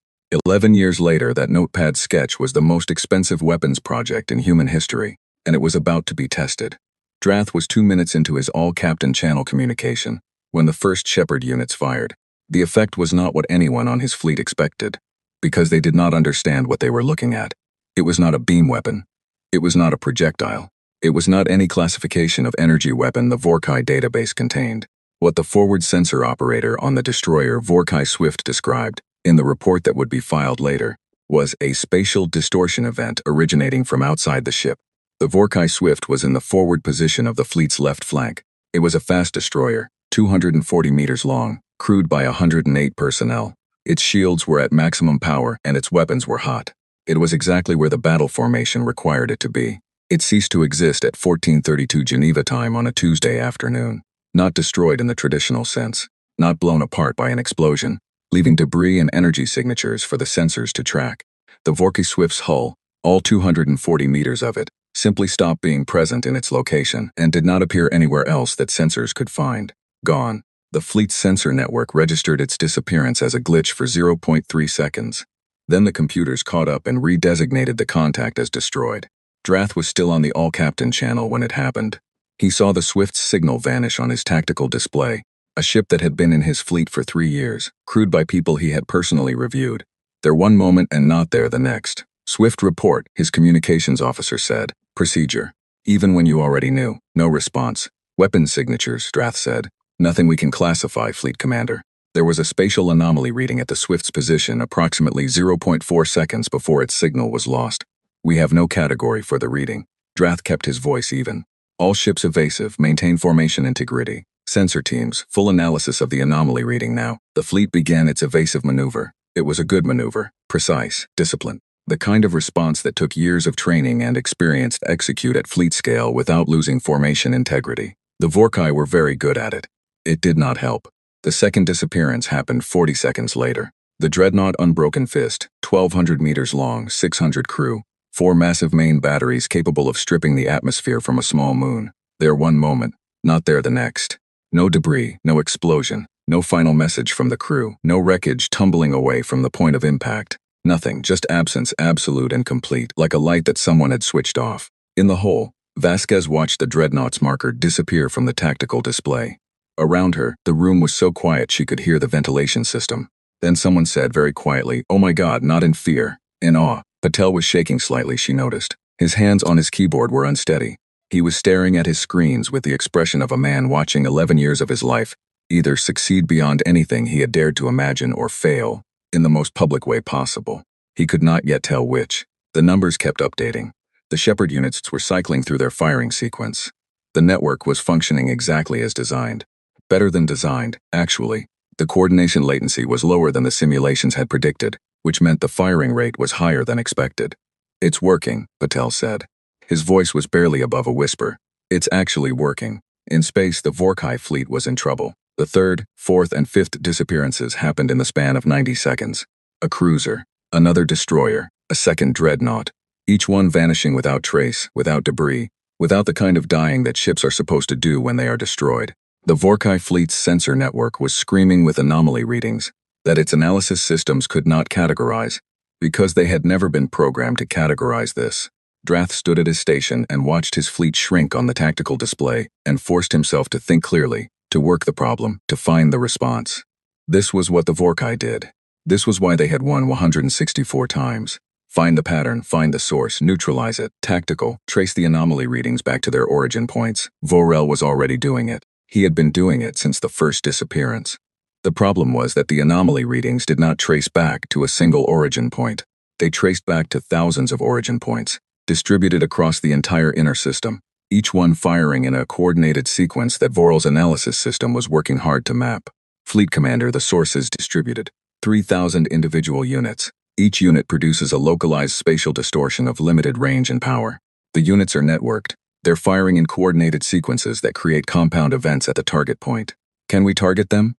11 years later, that notepad sketch was the most expensive weapons project in human history, and it was about to be tested. Drath was 2 minutes into his all-captain channel communication when the first Shepard units fired. The effect was not what anyone on his fleet expected, because they did not understand what they were looking at. It was not a beam weapon. It was not a projectile. It was not any classification of energy weapon the Vorkai database contained. What the forward sensor operator on the destroyer Vorkai Swift described, in the report that would be filed later, was a spatial distortion event originating from outside the ship. The Vorkai Swift was in the forward position of the fleet's left flank. It was a fast destroyer, 240 meters long, crewed by 108 personnel. Its shields were at maximum power and its weapons were hot. It was exactly where the battle formation required it to be. It ceased to exist at 14:32 Geneva time on a Tuesday afternoon. Not destroyed in the traditional sense, not blown apart by an explosion, leaving debris and energy signatures for the sensors to track. The Vorkai Swift's hull, all 240 meters of it, simply stopped being present in its location and did not appear anywhere else that sensors could find. Gone. The fleet's sensor network registered its disappearance as a glitch for 0.3 seconds. Then the computers caught up and redesignated the contact as destroyed. Drath was still on the all-captain channel when it happened. He saw the Swift's signal vanish on his tactical display, a ship that had been in his fleet for 3 years, crewed by people he had personally reviewed. There one moment and not there the next. Swift report, his communications officer said. Procedure. Even when you already knew. No response. Weapons signatures, Drath said. Nothing we can classify, Fleet Commander. There was a spatial anomaly reading at the Swift's position approximately 0.4 seconds before its signal was lost. We have no category for the reading. Drath kept his voice even. All ships evasive, maintain formation integrity. Sensor teams, full analysis of the anomaly reading now. The fleet began its evasive maneuver. It was a good maneuver, precise, disciplined. The kind of response that took years of training and experience to execute at fleet scale without losing formation integrity. The Vorkai were very good at it. It did not help. The second disappearance happened 40 seconds later. The dreadnought Unbroken Fist, 1,200 meters long, 600 crew, 4 massive main batteries capable of stripping the atmosphere from a small moon. There one moment, not there the next. No debris, no explosion, no final message from the crew, no wreckage tumbling away from the point of impact. Nothing, just absence absolute and complete, like a light that someone had switched off. In the hole, Vasquez watched the dreadnought's marker disappear from the tactical display. Around her, the room was so quiet she could hear the ventilation system. Then someone said very quietly, "Oh my God," not in fear, in awe. Patel was shaking slightly, she noticed. His hands on his keyboard were unsteady. He was staring at his screens with the expression of a man watching 11 years of his life either succeed beyond anything he had dared to imagine or fail in the most public way possible. He could not yet tell which. The numbers kept updating. The Shepard units were cycling through their firing sequence. The network was functioning exactly as designed. Better than designed, actually. The coordination latency was lower than the simulations had predicted, which meant the firing rate was higher than expected. "It's working," Patel said. His voice was barely above a whisper. "It's actually working." In space, the Vorkai fleet was in trouble. The third, fourth, and fifth disappearances happened in the span of 90 seconds. A cruiser, another destroyer, a second dreadnought, each one vanishing without trace, without debris, without the kind of dying that ships are supposed to do when they are destroyed. The Vorkai fleet's sensor network was screaming with anomaly readings that its analysis systems could not categorize, because they had never been programmed to categorize this. Drath stood at his station and watched his fleet shrink on the tactical display and forced himself to think clearly, to work the problem, to find the response. This was what the Vorkai did. This was why they had won 164 times. Find the pattern, find the source, neutralize it, tactical, trace the anomaly readings back to their origin points. Vorel was already doing it. He had been doing it since the first disappearance. The problem was that the anomaly readings did not trace back to a single origin point. They traced back to thousands of origin points, distributed across the entire inner system, each one firing in a coordinated sequence that Vorel's analysis system was working hard to map. Fleet Commander, the source is distributed. 3,000 individual units. Each unit produces a localized spatial distortion of limited range and power. The units are networked. They're firing in coordinated sequences that create compound events at the target point. "Can we target them?"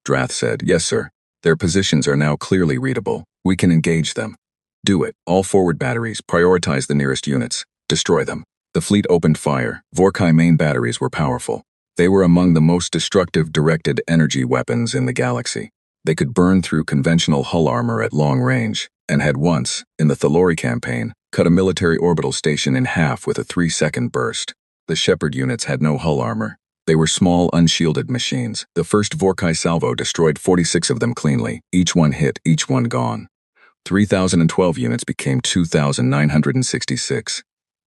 Drath said. "Yes, sir. Their positions are now clearly readable. We can engage them." "Do it. All forward batteries. Prioritize the nearest units. Destroy them." The fleet opened fire. Vorkai main batteries were powerful. They were among the most destructive directed energy weapons in the galaxy. They could burn through conventional hull armor at long range, and had once, in the Thalori campaign, cut a military orbital station in half with a 3-second burst. The Shepard units had no hull armor. They were small, unshielded machines. The first Vorkai salvo destroyed 46 of them cleanly, each one hit, each one gone. 3,012 units became 2,966.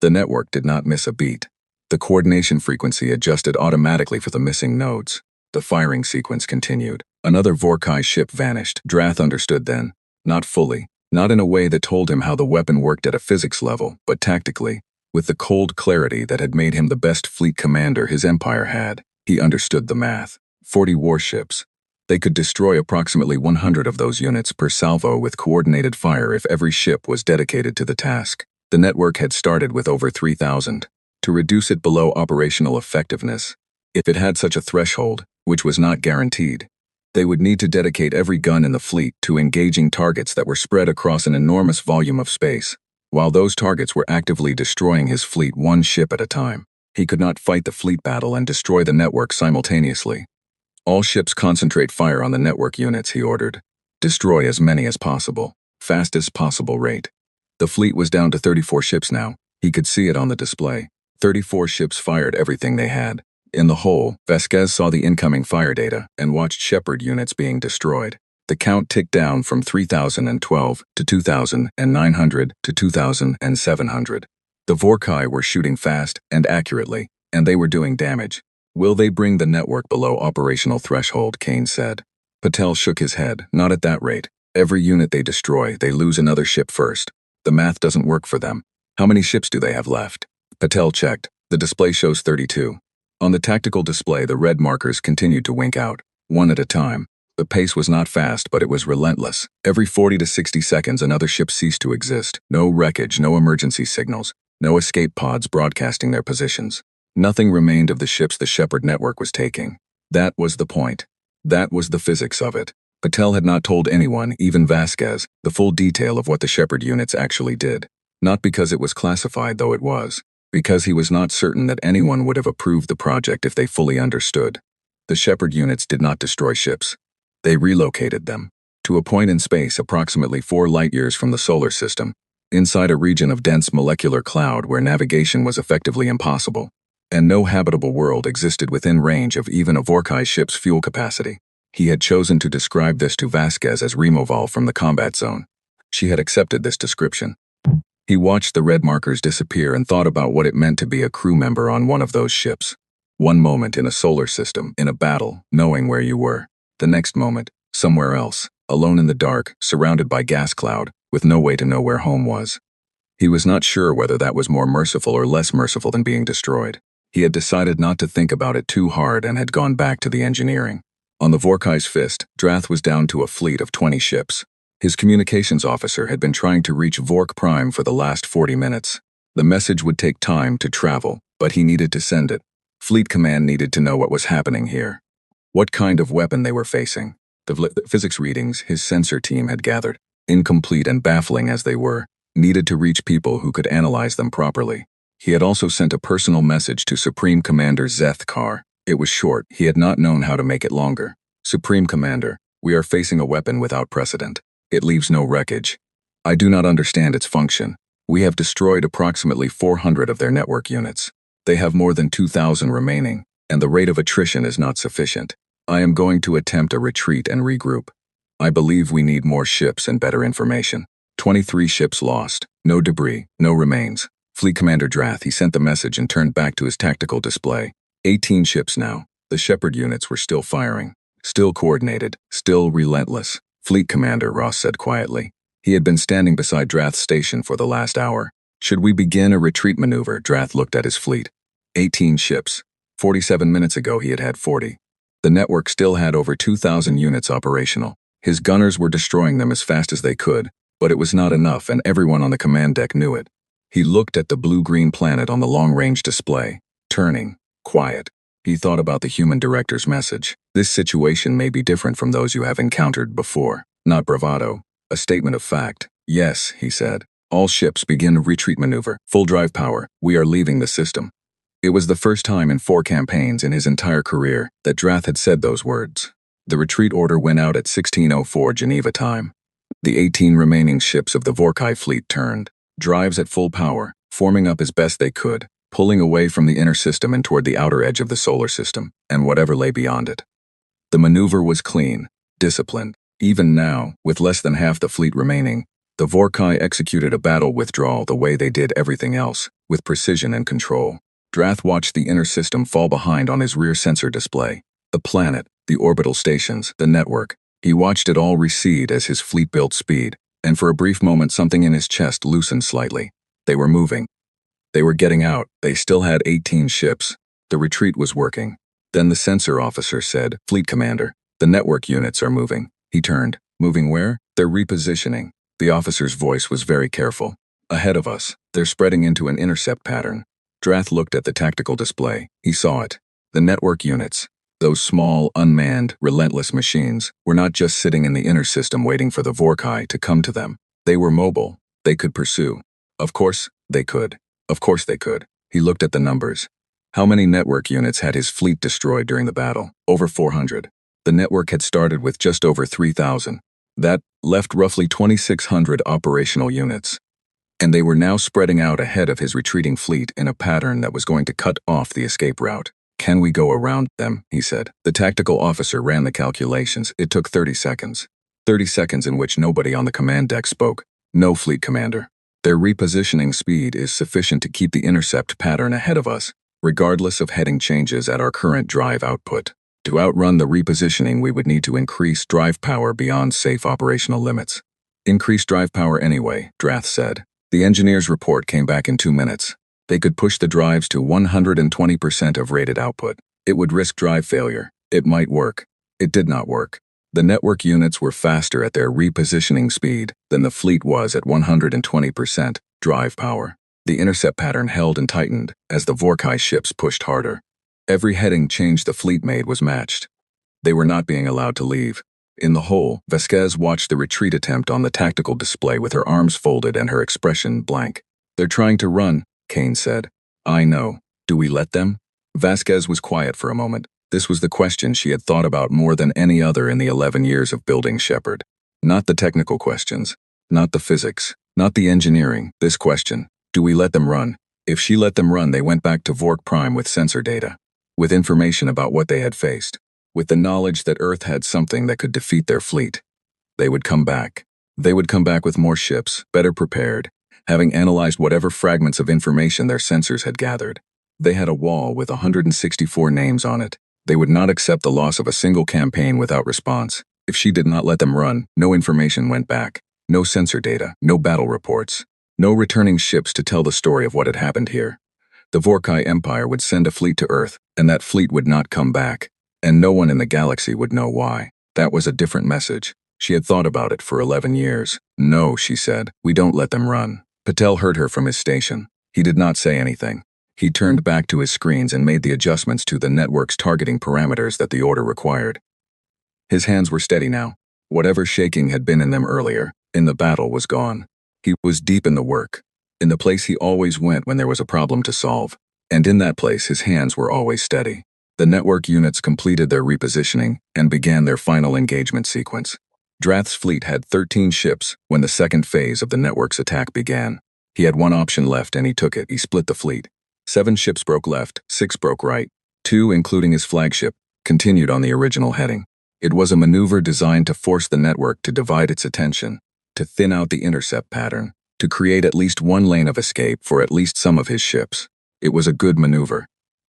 The network did not miss a beat. The coordination frequency adjusted automatically for the missing nodes. The firing sequence continued. Another Vorkai ship vanished. Drath understood then. Not fully. Not in a way that told him how the weapon worked at a physics level, but tactically. With the cold clarity that had made him the best fleet commander his empire had, he understood the math. 40 warships. They could destroy approximately 100 of those units per salvo with coordinated fire if every ship was dedicated to the task. The network had started with over 3,000. To reduce it below operational effectiveness, if it had such a threshold, which was not guaranteed, they would need to dedicate every gun in the fleet to engaging targets that were spread across an enormous volume of space, while those targets were actively destroying his fleet one ship at a time. He could not fight the fleet battle and destroy the network simultaneously. "All ships concentrate fire on the network units," he ordered. "Destroy as many as possible, fastest possible rate." The fleet was down to 34 ships now. He could see it on the display. 34 ships fired everything they had. In the hole, Vasquez saw the incoming fire data and watched Shepard units being destroyed. The count ticked down from 3,012 to 2,900 to 2,700. The Vorkai were shooting fast and accurately, and they were doing damage. "Will they bring the network below operational threshold?" Kane said. Patel shook his head. "Not at that rate. Every unit they destroy, they lose another ship first. The math doesn't work for them. How many ships do they have left?" Patel checked. The display shows 32. On the tactical display, the red markers continued to wink out, one at a time. The pace was not fast, but it was relentless. Every 40 to 60 seconds, another ship ceased to exist. No wreckage, no emergency signals, no escape pods broadcasting their positions. Nothing remained of the ships the Shepard network was taking. That was the point. That was the physics of it. Patel had not told anyone, even Vasquez, the full detail of what the Shepard units actually did. Not because it was classified, though it was. Because he was not certain that anyone would have approved the project if they fully understood. The Shepard units did not destroy ships. They relocated them to a point in space approximately 4 light-years from the solar system, inside a region of dense molecular cloud where navigation was effectively impossible, and no habitable world existed within range of even a Vorkai ship's fuel capacity. He had chosen to describe this to Vasquez as removal from the combat zone. She had accepted this description. He watched the red markers disappear and thought about what it meant to be a crew member on one of those ships. One moment in a solar system, in a battle, knowing where you were. The next moment, somewhere else, alone in the dark, surrounded by gas cloud, with no way to know where home was. He was not sure whether that was more merciful or less merciful than being destroyed. He had decided not to think about it too hard and had gone back to the engineering. On the Vorkai's fist, Drath was down to a fleet of 20 ships. His communications officer had been trying to reach Vork Prime for the last 40 minutes. The message would take time to travel, but he needed to send it. Fleet Command needed to know what was happening here. What kind of weapon they were facing. The physics readings his sensor team had gathered, incomplete and baffling as they were, needed to reach people who could analyze them properly. He had also sent a personal message to Supreme Commander Zeth Kar. It was short. He had not known how to make it longer. Supreme Commander, we are facing a weapon without precedent. It leaves no wreckage. I do not understand its function. We have destroyed approximately 400 of their network units. They have more than 2,000 remaining, and the rate of attrition is not sufficient. I am going to attempt a retreat and regroup. I believe we need more ships and better information. 23 ships lost. No debris, no remains. Fleet Commander Drath, he sent the message and turned back to his tactical display. 18 ships now. The Shepherd units were still firing. Still coordinated. Still relentless. Fleet Commander, Ross said quietly. He had been standing beside Drath's station for the last hour. Should we begin a retreat maneuver? Drath looked at his fleet. 18 ships. 47 minutes ago he had had 40. The network still had over 2,000 units operational. His gunners were destroying them as fast as they could, but it was not enough and everyone on the command deck knew it. He looked at the blue-green planet on the long-range display, turning, quiet. He thought about the human director's message. This situation may be different from those you have encountered before. Not bravado. A statement of fact. Yes, he said. All ships begin retreat maneuver. Full drive power. We are leaving the system. It was the first time in 4 campaigns in his entire career that Drath had said those words. The retreat order went out at 16:04 Geneva time. The 18 remaining ships of the Vorkai fleet turned. Drives at full power, forming up as best they could, pulling away from the inner system and toward the outer edge of the solar system, and whatever lay beyond it. The maneuver was clean, disciplined. Even now, with less than half the fleet remaining, the Vorkai executed a battle withdrawal the way they did everything else, with precision and control. Drath watched the inner system fall behind on his rear sensor display. The planet, the orbital stations, the network. He watched it all recede as his fleet built speed, and for a brief moment something in his chest loosened slightly. They were moving. They were getting out. They still had 18 ships. The retreat was working. Then the sensor officer said, Fleet Commander, the network units are moving. He turned. Moving where? They're repositioning. The officer's voice was very careful. Ahead of us. They're spreading into an intercept pattern. Drath looked at the tactical display. He saw it. The network units. Those small, unmanned, relentless machines were not just sitting in the inner system waiting for the Vorkai to come to them. They were mobile. They could pursue. Of course, they could. Of course they could. He looked at the numbers. How many network units had his fleet destroyed during the battle? Over 400. The network had started with just over 3,000. That left roughly 2,600 operational units. And they were now spreading out ahead of his retreating fleet in a pattern that was going to cut off the escape route. Can we go around them? He said. The tactical officer ran the calculations. It took 30 seconds. 30 seconds in which nobody on the command deck spoke. No, Fleet Commander. Their repositioning speed is sufficient to keep the intercept pattern ahead of us, regardless of heading changes at our current drive output. To outrun the repositioning, we would need to increase drive power beyond safe operational limits. Increase drive power anyway, Drath said. The engineer's report came back in 2 minutes. They could push the drives to 120% of rated output. It would risk drive failure. It might work. It did not work. The network units were faster at their repositioning speed than the fleet was at 120% drive power. The intercept pattern held and tightened as the Vorkai ships pushed harder. Every heading change the fleet made was matched. They were not being allowed to leave. In the hole, Vasquez watched the retreat attempt on the tactical display with her arms folded and her expression blank. They're trying to run, Kane said. I know. Do we let them? Vasquez was quiet for a moment. This was the question she had thought about more than any other in the 11 years of building Shepherd. Not the technical questions. Not the physics. Not the engineering, this question. Do we let them run? If she let them run, they went back to Vork Prime with sensor data, with information about what they had faced, with the knowledge that Earth had something that could defeat their fleet. They would come back. They would come back with more ships, better prepared, having analyzed whatever fragments of information their sensors had gathered. They had a wall with 164 names on it. They would not accept the loss of a single campaign without response. If she did not let them run, no information went back. No sensor data, no battle reports, no returning ships to tell the story of what had happened here. The Vorkai Empire would send a fleet to Earth, and that fleet would not come back, and no one in the galaxy would know why. That was a different message. She had thought about it for 11 years. No, she said, we don't let them run. Patel heard her from his station. He did not say anything. He turned back to his screens and made the adjustments to the network's targeting parameters that the order required. His hands were steady now. Whatever shaking had been in them earlier, in the battle, was gone. He was deep in the work, in the place he always went when there was a problem to solve. And in that place, his hands were always steady. The network units completed their repositioning and began their final engagement sequence. Drath's fleet had 13 ships when the second phase of the network's attack began. He had one option left and he took it. He split the fleet. 7 ships broke left, 6 broke right. 2, including his flagship, continued on the original heading. It was a maneuver designed to force the network to divide its attention, to thin out the intercept pattern, to create at least one lane of escape for at least some of his ships. It was a good maneuver.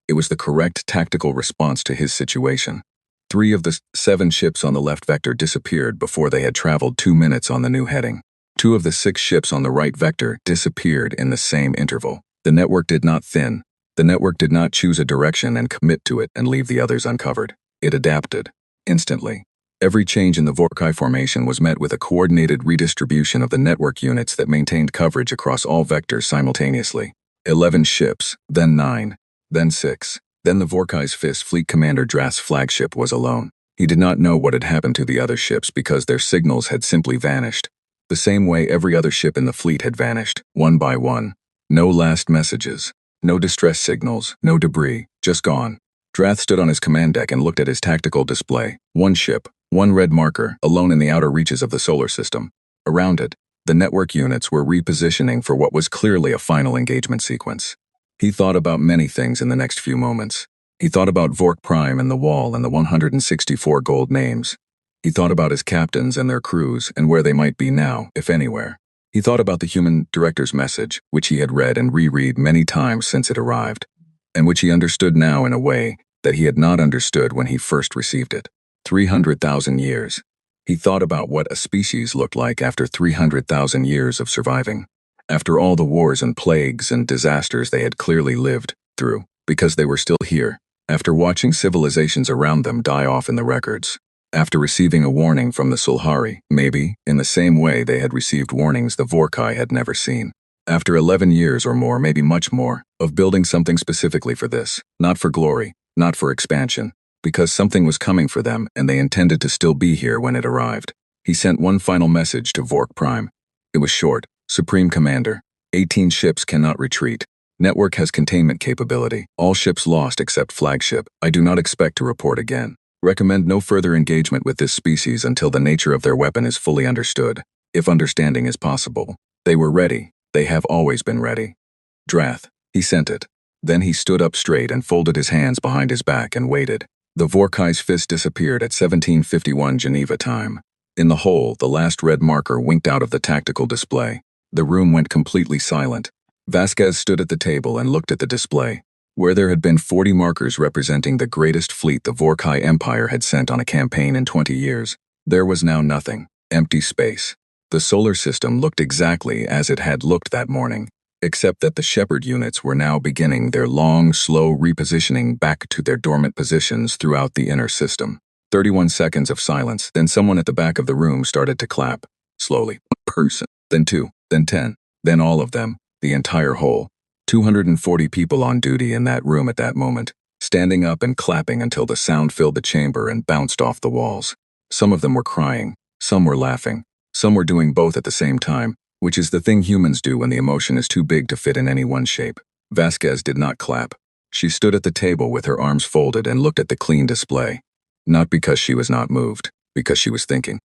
It was the correct tactical response to his situation. 3 of the 7 ships on the left vector disappeared before they had traveled 2 minutes on the new heading. 2 of the 6 ships on the right vector disappeared in the same interval. The network did not thin. The network did not choose a direction and commit to it and leave the others uncovered. It adapted. Instantly. Every change in the Vorkai formation was met with a coordinated redistribution of the network units that maintained coverage across all vectors simultaneously. 11 ships, then 9, then 6. Then the Vorkai's Fist Fleet Commander Drath's flagship was alone. He did not know what had happened to the other ships because their signals had simply vanished. The same way every other ship in the fleet had vanished, one by one. No last messages. No distress signals, no debris, just gone. Drath stood on his command deck and looked at his tactical display. 1 ship, 1 red marker, alone in the outer reaches of the solar system. Around it, the network units were repositioning for what was clearly a final engagement sequence. He thought about many things in the next few moments. He thought about Vork Prime and the wall and the 164 gold names. He thought about his captains and their crews and where they might be now, if anywhere. He thought about the human director's message, which he had read and reread many times since it arrived, and which he understood now in a way that he had not understood when he first received it. 300,000 years. He thought about what a species looked like after 300,000 years of surviving. After all the wars and plagues and disasters they had clearly lived through, because they were still here. After watching civilizations around them die off in the records. After receiving a warning from the Sulhari, maybe, in the same way they had received warnings the Vorkai had never seen. After 11 years or more, maybe much more, of building something specifically for this, not for glory, not for expansion, because something was coming for them and they intended to still be here when it arrived. He sent one final message to Vork Prime. It was short. Supreme Commander, 18 ships cannot retreat. Network has containment capability. All ships lost except flagship. I do not expect to report again. Recommend no further engagement with this species until the nature of their weapon is fully understood, if understanding is possible. They were ready. They have always been ready. Drath. He sent it. Then he stood up straight and folded his hands behind his back and waited. The Vorkai's Fist disappeared at 1751 Geneva time. In the hole, the last red marker winked out of the tactical display. The room went completely silent. Vasquez stood at the table and looked at the display. Where there had been 40 markers representing the greatest fleet the Vorkai Empire had sent on a campaign in 20 years, there was now nothing. Empty space. The solar system looked exactly as it had looked that morning, except that the Shepherd units were now beginning their long, slow repositioning back to their dormant positions throughout the inner system. 31 seconds of silence, then someone at the back of the room started to clap. Slowly. 1 person, then 2, then 10, then all of them, the entire whole. 240 people on duty in that room at that moment, standing up and clapping until the sound filled the chamber and bounced off the walls. Some of them were crying, some were laughing, some were doing both at the same time, which is the thing humans do when the emotion is too big to fit in any one shape. Vasquez did not clap. She stood at the table with her arms folded and looked at the clean display. Not because she was not moved, because she was thinking.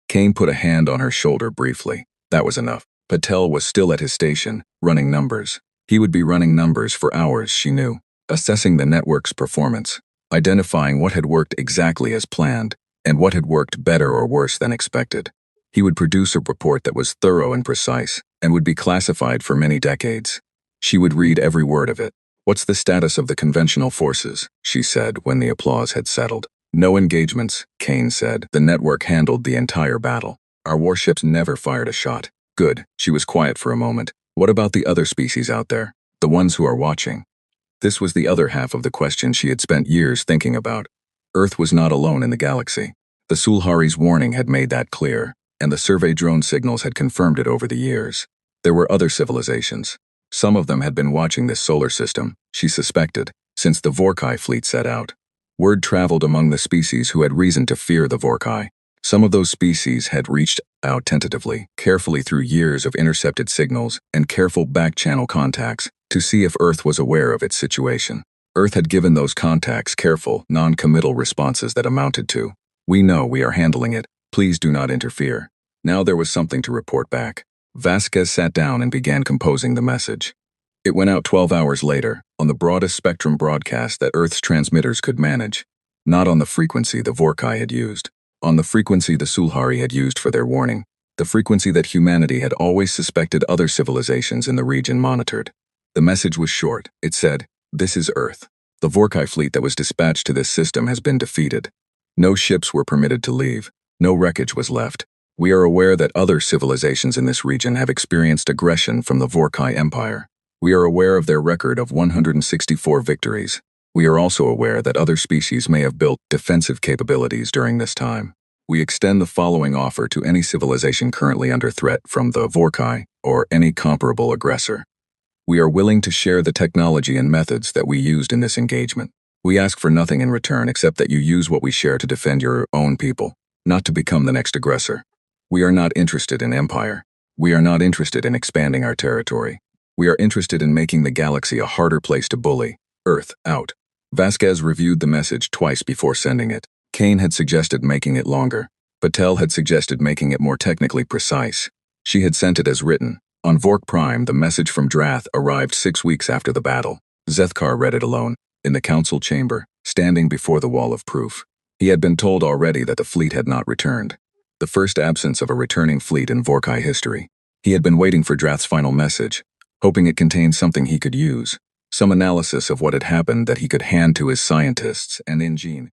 Kane put a hand on her shoulder briefly. That was enough. Patel was still at his station, running numbers. He would be running numbers for hours, she knew, assessing the network's performance, identifying what had worked exactly as planned, and what had worked better or worse than expected. He would produce a report that was thorough and precise, and would be classified for many decades. She would read every word of it. "What's the status of the conventional forces?" she said when the applause had settled. "No engagements," Kane said. "The network handled the entire battle. Our warships never fired a shot." "Good." She was quiet for a moment. "What about the other species out there? The ones who are watching?" This was the other half of the question she had spent years thinking about. Earth was not alone in the galaxy. The Sulhari's warning had made that clear, and the survey drone signals had confirmed it over the years. There were other civilizations. Some of them had been watching this solar system, she suspected, since the Vorkai fleet set out. Word traveled among the species who had reason to fear the Vorkai. Some of those species had reached out tentatively, carefully through years of intercepted signals and careful back-channel contacts, to see if Earth was aware of its situation. Earth had given those contacts careful, non-committal responses that amounted to, "We know we are handling it. Please do not interfere." Now there was something to report back. Vasquez sat down and began composing the message. It went out 12 hours later, on the broadest spectrum broadcast that Earth's transmitters could manage. Not on the frequency the Vorkai had used. On the frequency the Sulhari had used for their warning. The frequency that humanity had always suspected other civilizations in the region monitored. The message was short. It said, "This is Earth. The Vorkai fleet that was dispatched to this system has been defeated. No ships were permitted to leave. No wreckage was left. We are aware that other civilizations in this region have experienced aggression from the Vorkai Empire. We are aware of their record of 164 victories. We are also aware that other species may have built defensive capabilities during this time. We extend the following offer to any civilization currently under threat from the Vorkai or any comparable aggressor. We are willing to share the technology and methods that we used in this engagement. We ask for nothing in return except that you use what we share to defend your own people, not to become the next aggressor. We are not interested in empire. We are not interested in expanding our territory. We are interested in making the galaxy a harder place to bully. Earth, out." Vasquez reviewed the message twice before sending it. Kane had suggested making it longer. Patel had suggested making it more technically precise. She had sent it as written. On Vork Prime, the message from Drath arrived 6 weeks after the battle. Zethkar read it alone, in the council chamber, standing before the wall of proof. He had been told already that the fleet had not returned. The first absence of a returning fleet in Vorkai history. He had been waiting for Drath's final message, hoping it contained something he could use, some analysis of what had happened that he could hand to his scientists and Ingene.